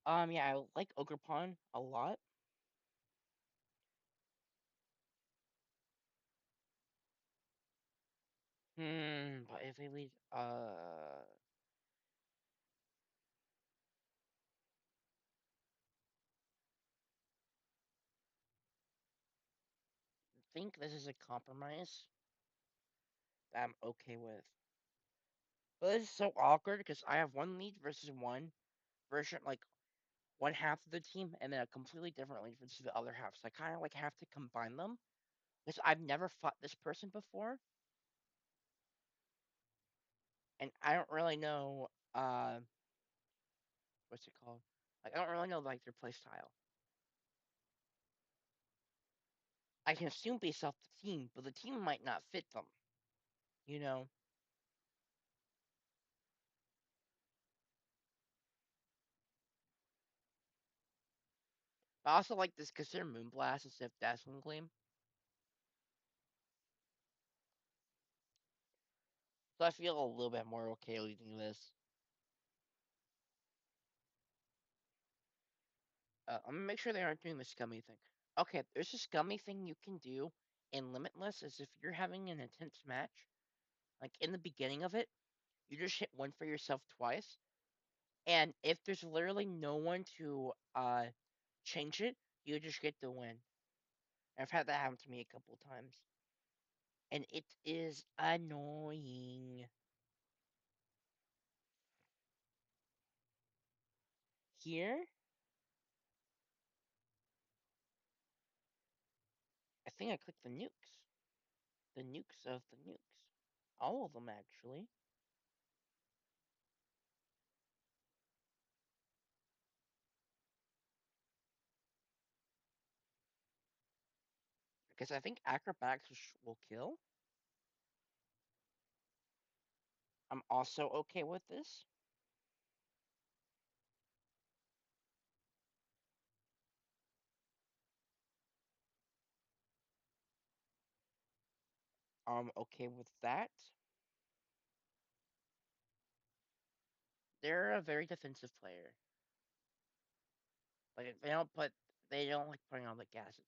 [SPEAKER 1] Yeah, I like Ogerpon a lot. But if they lead, think this is a compromise that I'm okay with. But this is so awkward because I have one lead versus one version, like one half of the team, and then a completely different lead versus the other half. So I kind of like have to combine them because I've never fought this person before, and I don't really know what's it called? Like I don't really know like their play style. I can assume based off the team, but the team might not fit them. You know. I also like this consider Moonblast instead of Dazzling Gleam. So I feel a little bit more okay leading this. I'm gonna make sure they aren't doing the scummy thing. Okay, there's a scummy thing you can do in Limitless is if you're having an intense match, like in the beginning of it, you just hit one for yourself twice. And if there's literally no one to change it, you just get the win. I've had that happen to me a couple times. and it is annoying. Here, I think I clicked the nukes. The nukes of the nukes. All of them, actually. Because I think acrobatics will kill. I'm also okay with this. I'm okay with that. They're a very defensive player. Like they don't like putting on the gas, it seems.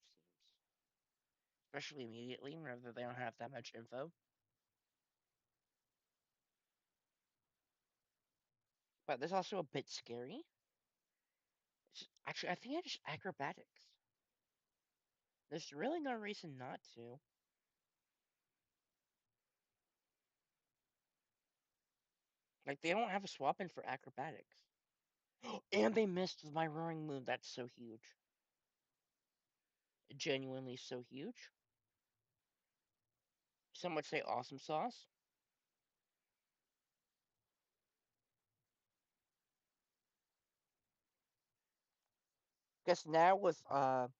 [SPEAKER 1] Especially immediately, whenever they don't have that much info. But there's also a bit scary. Actually, I think I just acrobatics. There's really no reason not to. Like, they don't have a swap in for acrobatics. And they missed with my roaring moon. That's so huge. Genuinely so huge. Some would say awesome sauce. Guess now with a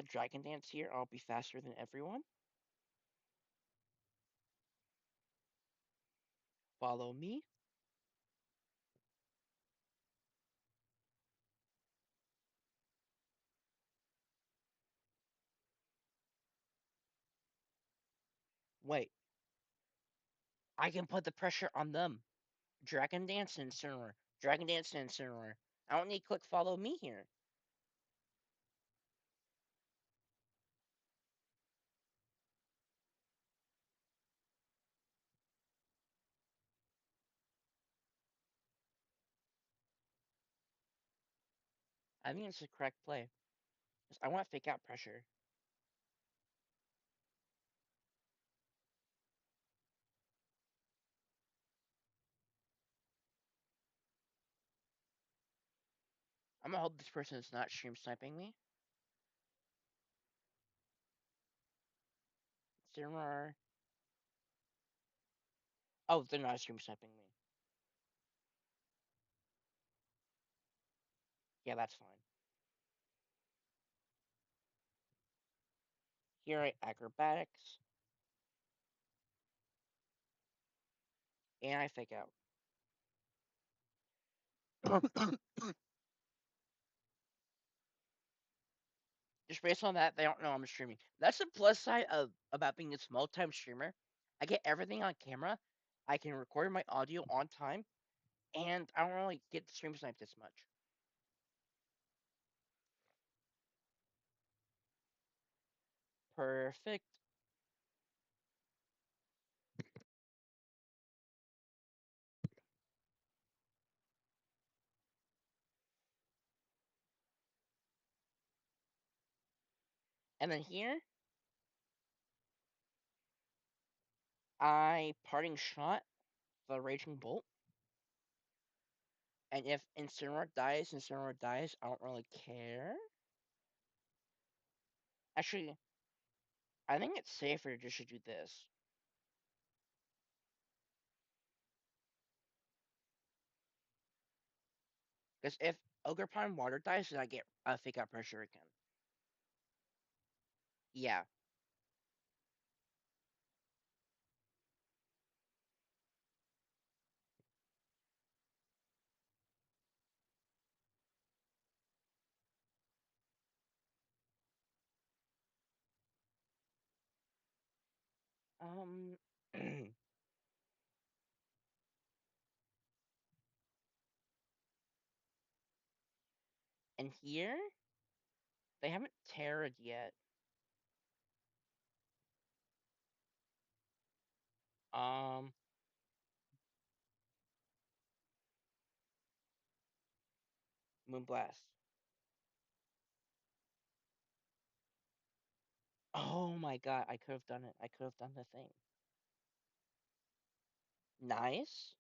[SPEAKER 1] dragon dance here, I'll be faster than everyone. Follow me. Wait, I can put the pressure on them. Dragon dance and incineroar. Dragon dance and incineroar. I don't need click follow me here. I think it's the correct play. I want to fake out pressure. I'm gonna hope this person is not stream sniping me. Incineroar. Oh, they're not stream sniping me. Yeah, that's fine. Here at acrobatics, and I fake out. Just based on that, they don't know I'm streaming. That's the plus side of about being a small time streamer. I get everything on camera. I can record my audio on time, and I don't really get stream sniped as much. Perfect. And then here, I parting shot the raging bolt. And if Incineroar dies, I don't really care. Actually, I think it's safer just to do this. Because if Ogre Pond Water dies, then I get fake out pressure again. Yeah. Um. And here, they haven't terrored yet. Um. Moonblast. Oh my god, I could have done it. I could have done the thing. Nice.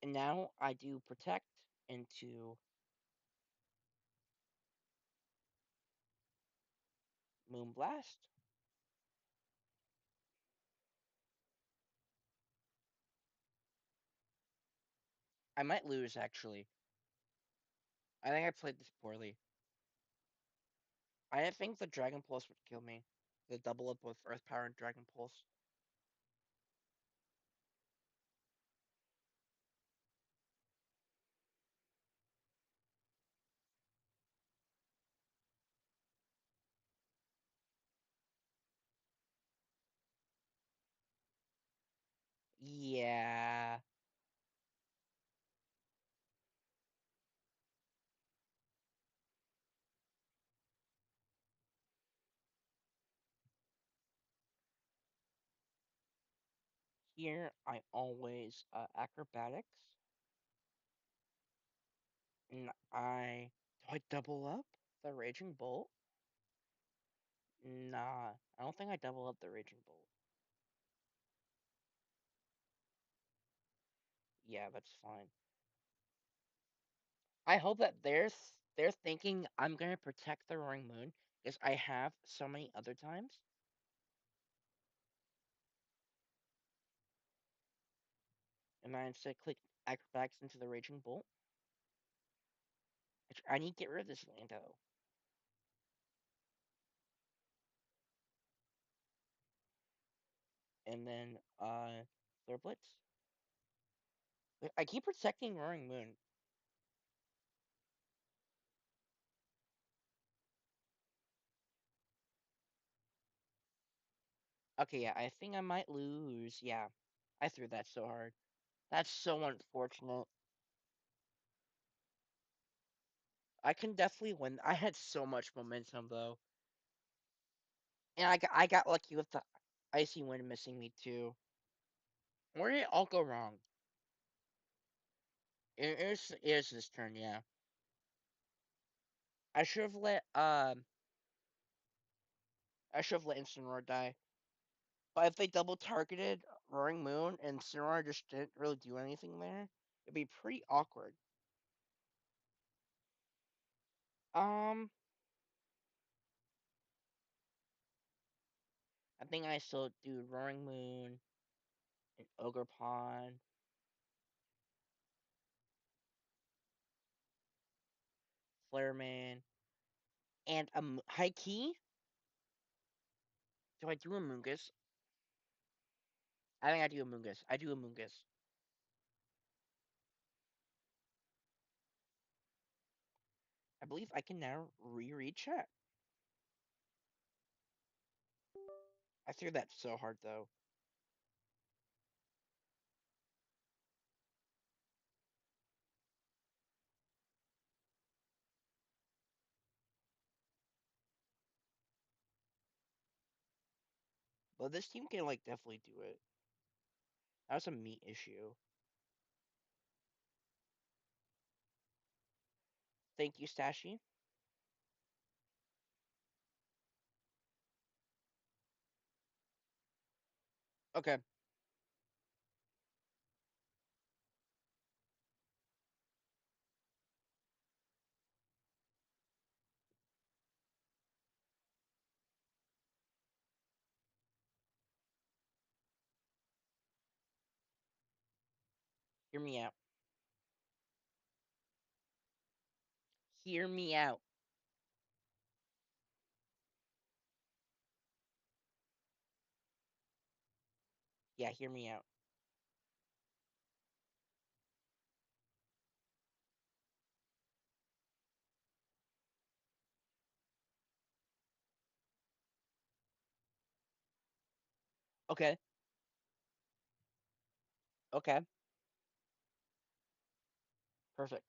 [SPEAKER 1] And now I do protect into Moonblast. I might lose actually. I think I played this poorly. I think the Dragon Pulse would kill me. The double up with Earth Power and Dragon Pulse. Yeah. Here I always acrobatics. And do I double up the Raging Bolt? Nah, I don't think I double up the Raging Bolt. Yeah, that's fine. I hope that they're thinking I'm gonna protect the Roaring Moon because I have so many other times. And I instead click acrobatics into the Raging Bolt. I need to get rid of this Lando. And then Flare Blitz. I keep protecting Roaring Moon. Okay, yeah, I think I might lose. Yeah, I threw that so hard. That's so unfortunate. I can definitely win. I had so much momentum though, and I got lucky with the icy wind missing me too. Where did it all go wrong? It is this turn, yeah. I should have let Incineroar die. But if they double targeted Roaring Moon and Incineroar just didn't really do anything there, it'd be pretty awkward. Um, I think I still do Roaring Moon and Ogre Pond, Flare Man, and High Key. Do I do a Moongus? I think I do a Moongus. I do a Moongus. I believe I can now reread chat. I threw that so hard though. But this team can like definitely do it. That was a meat issue. Thank you, Stashy. Okay, hear me out. Hear me out. Yeah, hear me out. Okay, okay, perfect.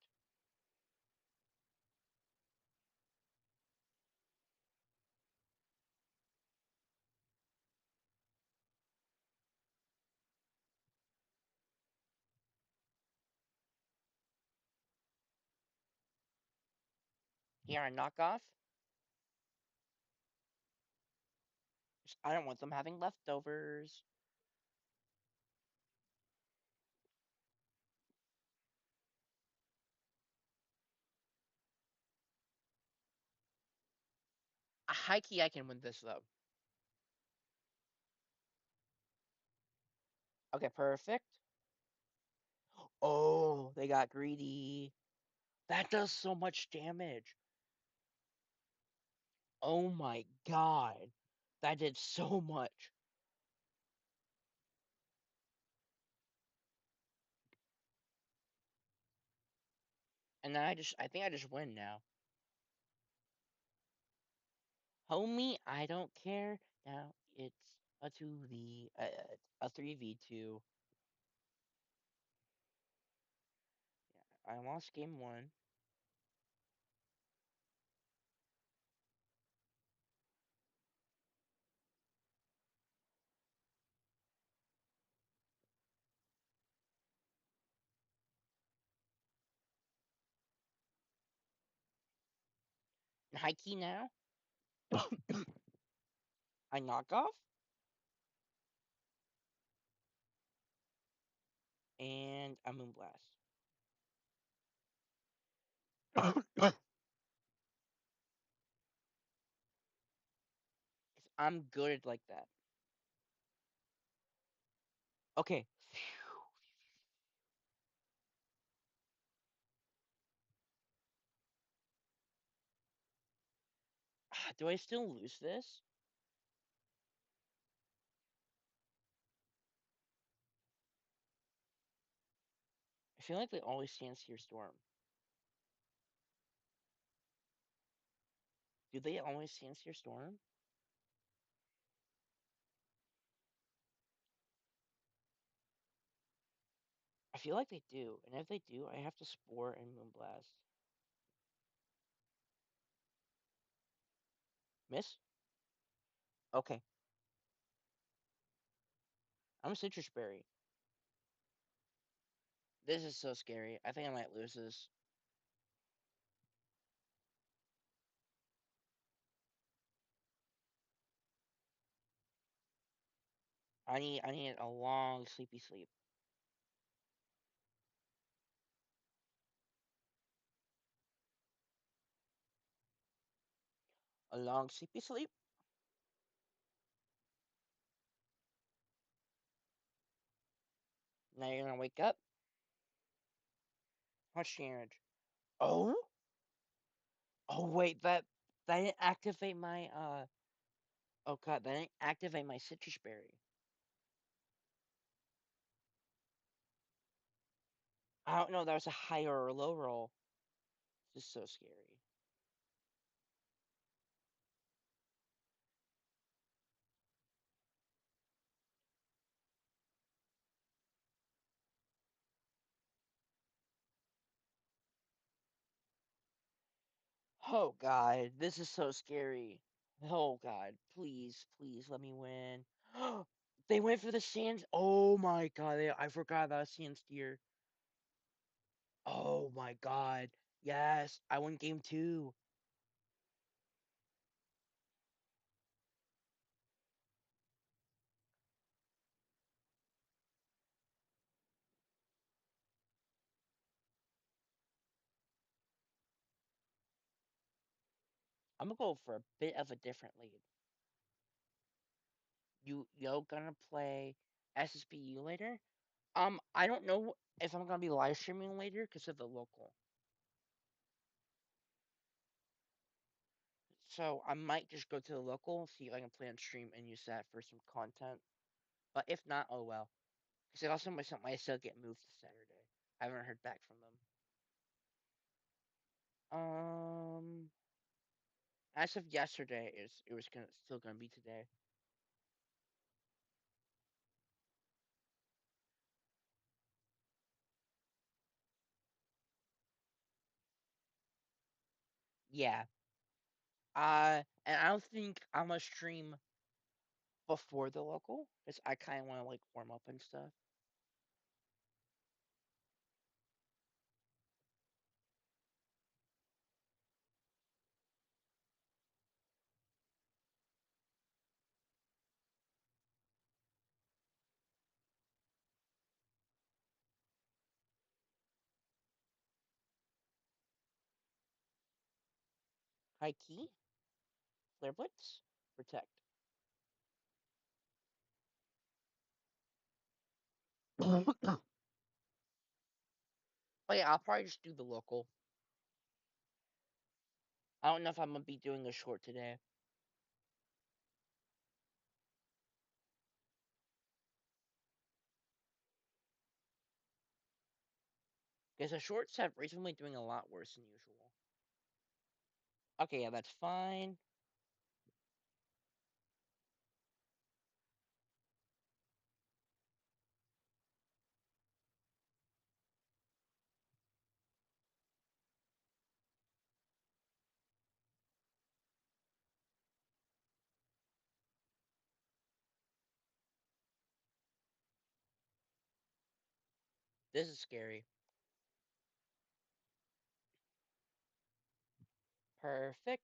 [SPEAKER 1] Here, a knockoff. I don't want them having leftovers. A high key, I can win this though. Okay, perfect. Oh, they got greedy. That does so much damage. Oh my god. That did so much. And then I think I just win now. Homie, I don't care. Now it's a 2v, a 3v2. Yeah, I lost game one. High key now. I knock off. And I moonblast. I'm good like that. Okay. Do I still lose this? I feel like they always stand here storm. Do they always stand here storm? I feel like they do. And if they do, I have to spore and moonblast. Miss? Okay. I'm a citrus berry. This is so scary. I think I might lose this. I need a long sleepy sleep. A long sleepy sleep? Now you're gonna wake up? Much damage. Oh? Oh wait, that didn't activate my oh god, that didn't activate my citrus berry. I don't know, that was a high or a low roll. This is so scary. Oh god, this is so scary. Oh god, please, please let me win. They went for the sands. Oh my god, I forgot about sand steer. Oh my god. Yes, I won game two. I'm gonna go for a bit of a different lead. Yo gonna play SSBU later? I don't know if I'm gonna be live streaming later because of the local. So I might just go to the local, see if I can play on stream and use that for some content. But if not, oh well. Because also might still get moved to Saturday. I haven't heard back from them. Um, as of yesterday, it was still gonna be today. Yeah. And I don't think I'm gonna stream before the local because I kind of want to like warm up and stuff. High key, flare blitz, protect. Oh yeah, I'll probably just do the local. I don't know if I'm gonna be doing a short today. Because the shorts have recently doing a lot worse than usual. Okay, yeah, that's fine. This is scary. Perfect.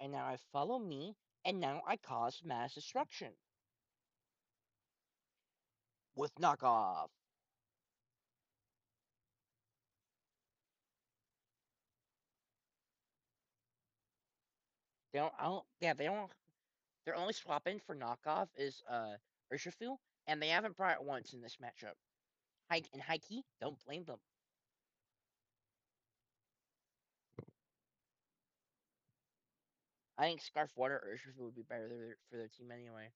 [SPEAKER 1] And now I follow me, and now I cause mass destruction. With knockoff. They don't, I don't, yeah, they don't, their only swap in for knockoff is, Urshifu, and they haven't brought it once in this matchup. High key, don't blame them. I think Scarf Water or Urshifu would be better for their team anyway.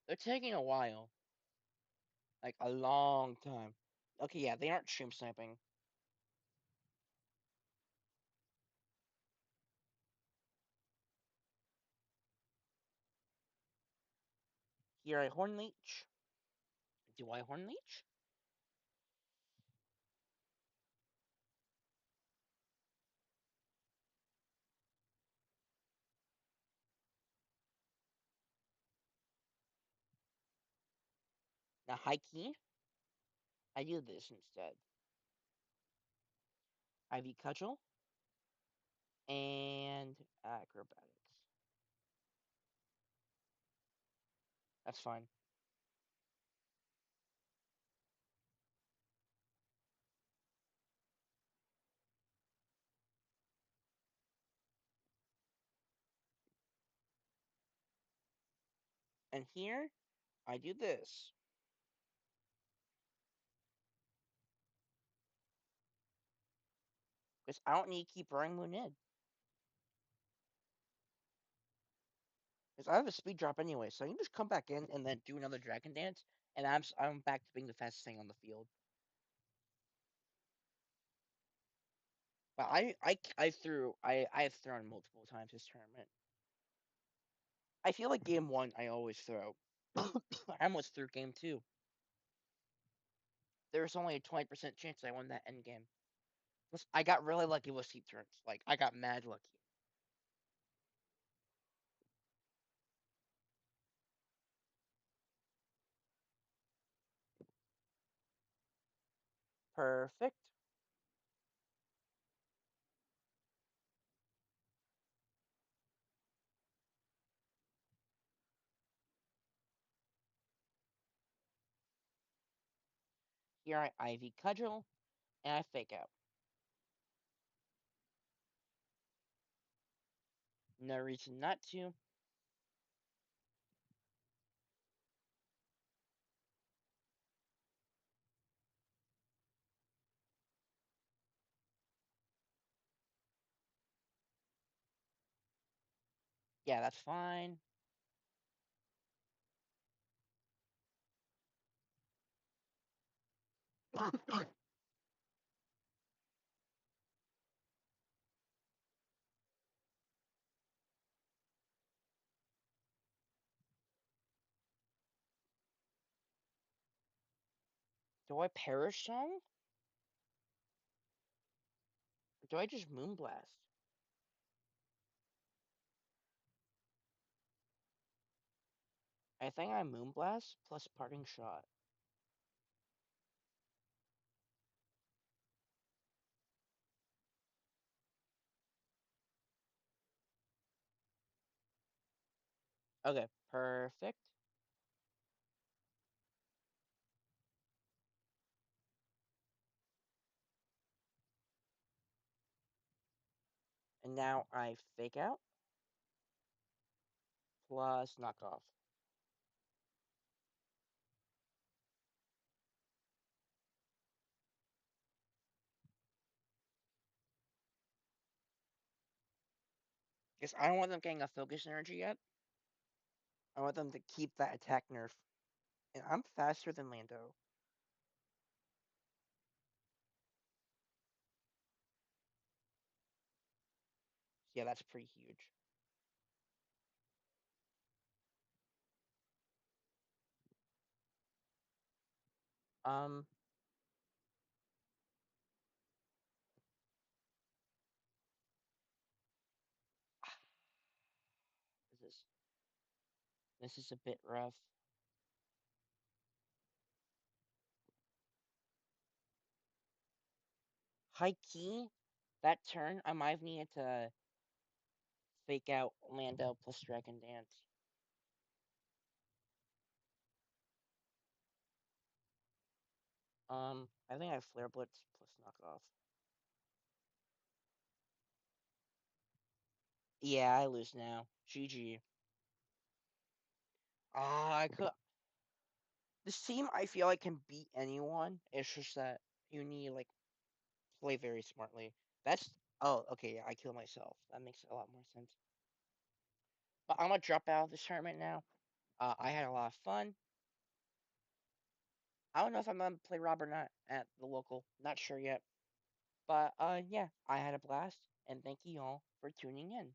[SPEAKER 1] They're taking a while. Like, a long time. Okay, yeah, they aren't stream sniping. Here I Horn Leech. Do I Horn Leech? Now, High key, I do this instead. Ivy Cudgel and Acrobatics. That's fine. And here, I do this. Because I don't need to keep Roaring Moon in. Because I have a speed drop anyway, so I can just come back in and then do another Dragon Dance, and I'm back to being the fastest thing on the field. But I have thrown multiple times this tournament. I feel like game one I always throw. I almost threw game two. There was only a 20% chance I won that end game. Plus, I got really lucky with seat turns. Like, I got mad lucky. Perfect. Here I Ivy Cudgel, and I fake out. No reason not to. Yeah, that's fine. Do I Perish Song? Or do I just Moonblast? I think I Moonblast plus Parting Shot. Okay, perfect. And now I fake out plus knockoff. Because I don't want them getting a focus energy yet. I want them to keep that attack nerf. And I'm faster than Lando. Yeah, that's pretty huge. Um, this is this is a bit rough. High key, that turn I might have needed to fake out Lando plus Dragon Dance. I think I have Flare Blitz plus knockoff. Yeah, I lose now. GG. I could. This team, I feel like can beat anyone. It's just that you need like play very smartly. That's okay. Yeah, I kill myself. That makes a lot more sense. But I'm gonna drop out of this tournament now. I had a lot of fun. I don't know if I'm gonna play Rob or not at the local. Not sure yet. But yeah, I had a blast, and thank you all for tuning in.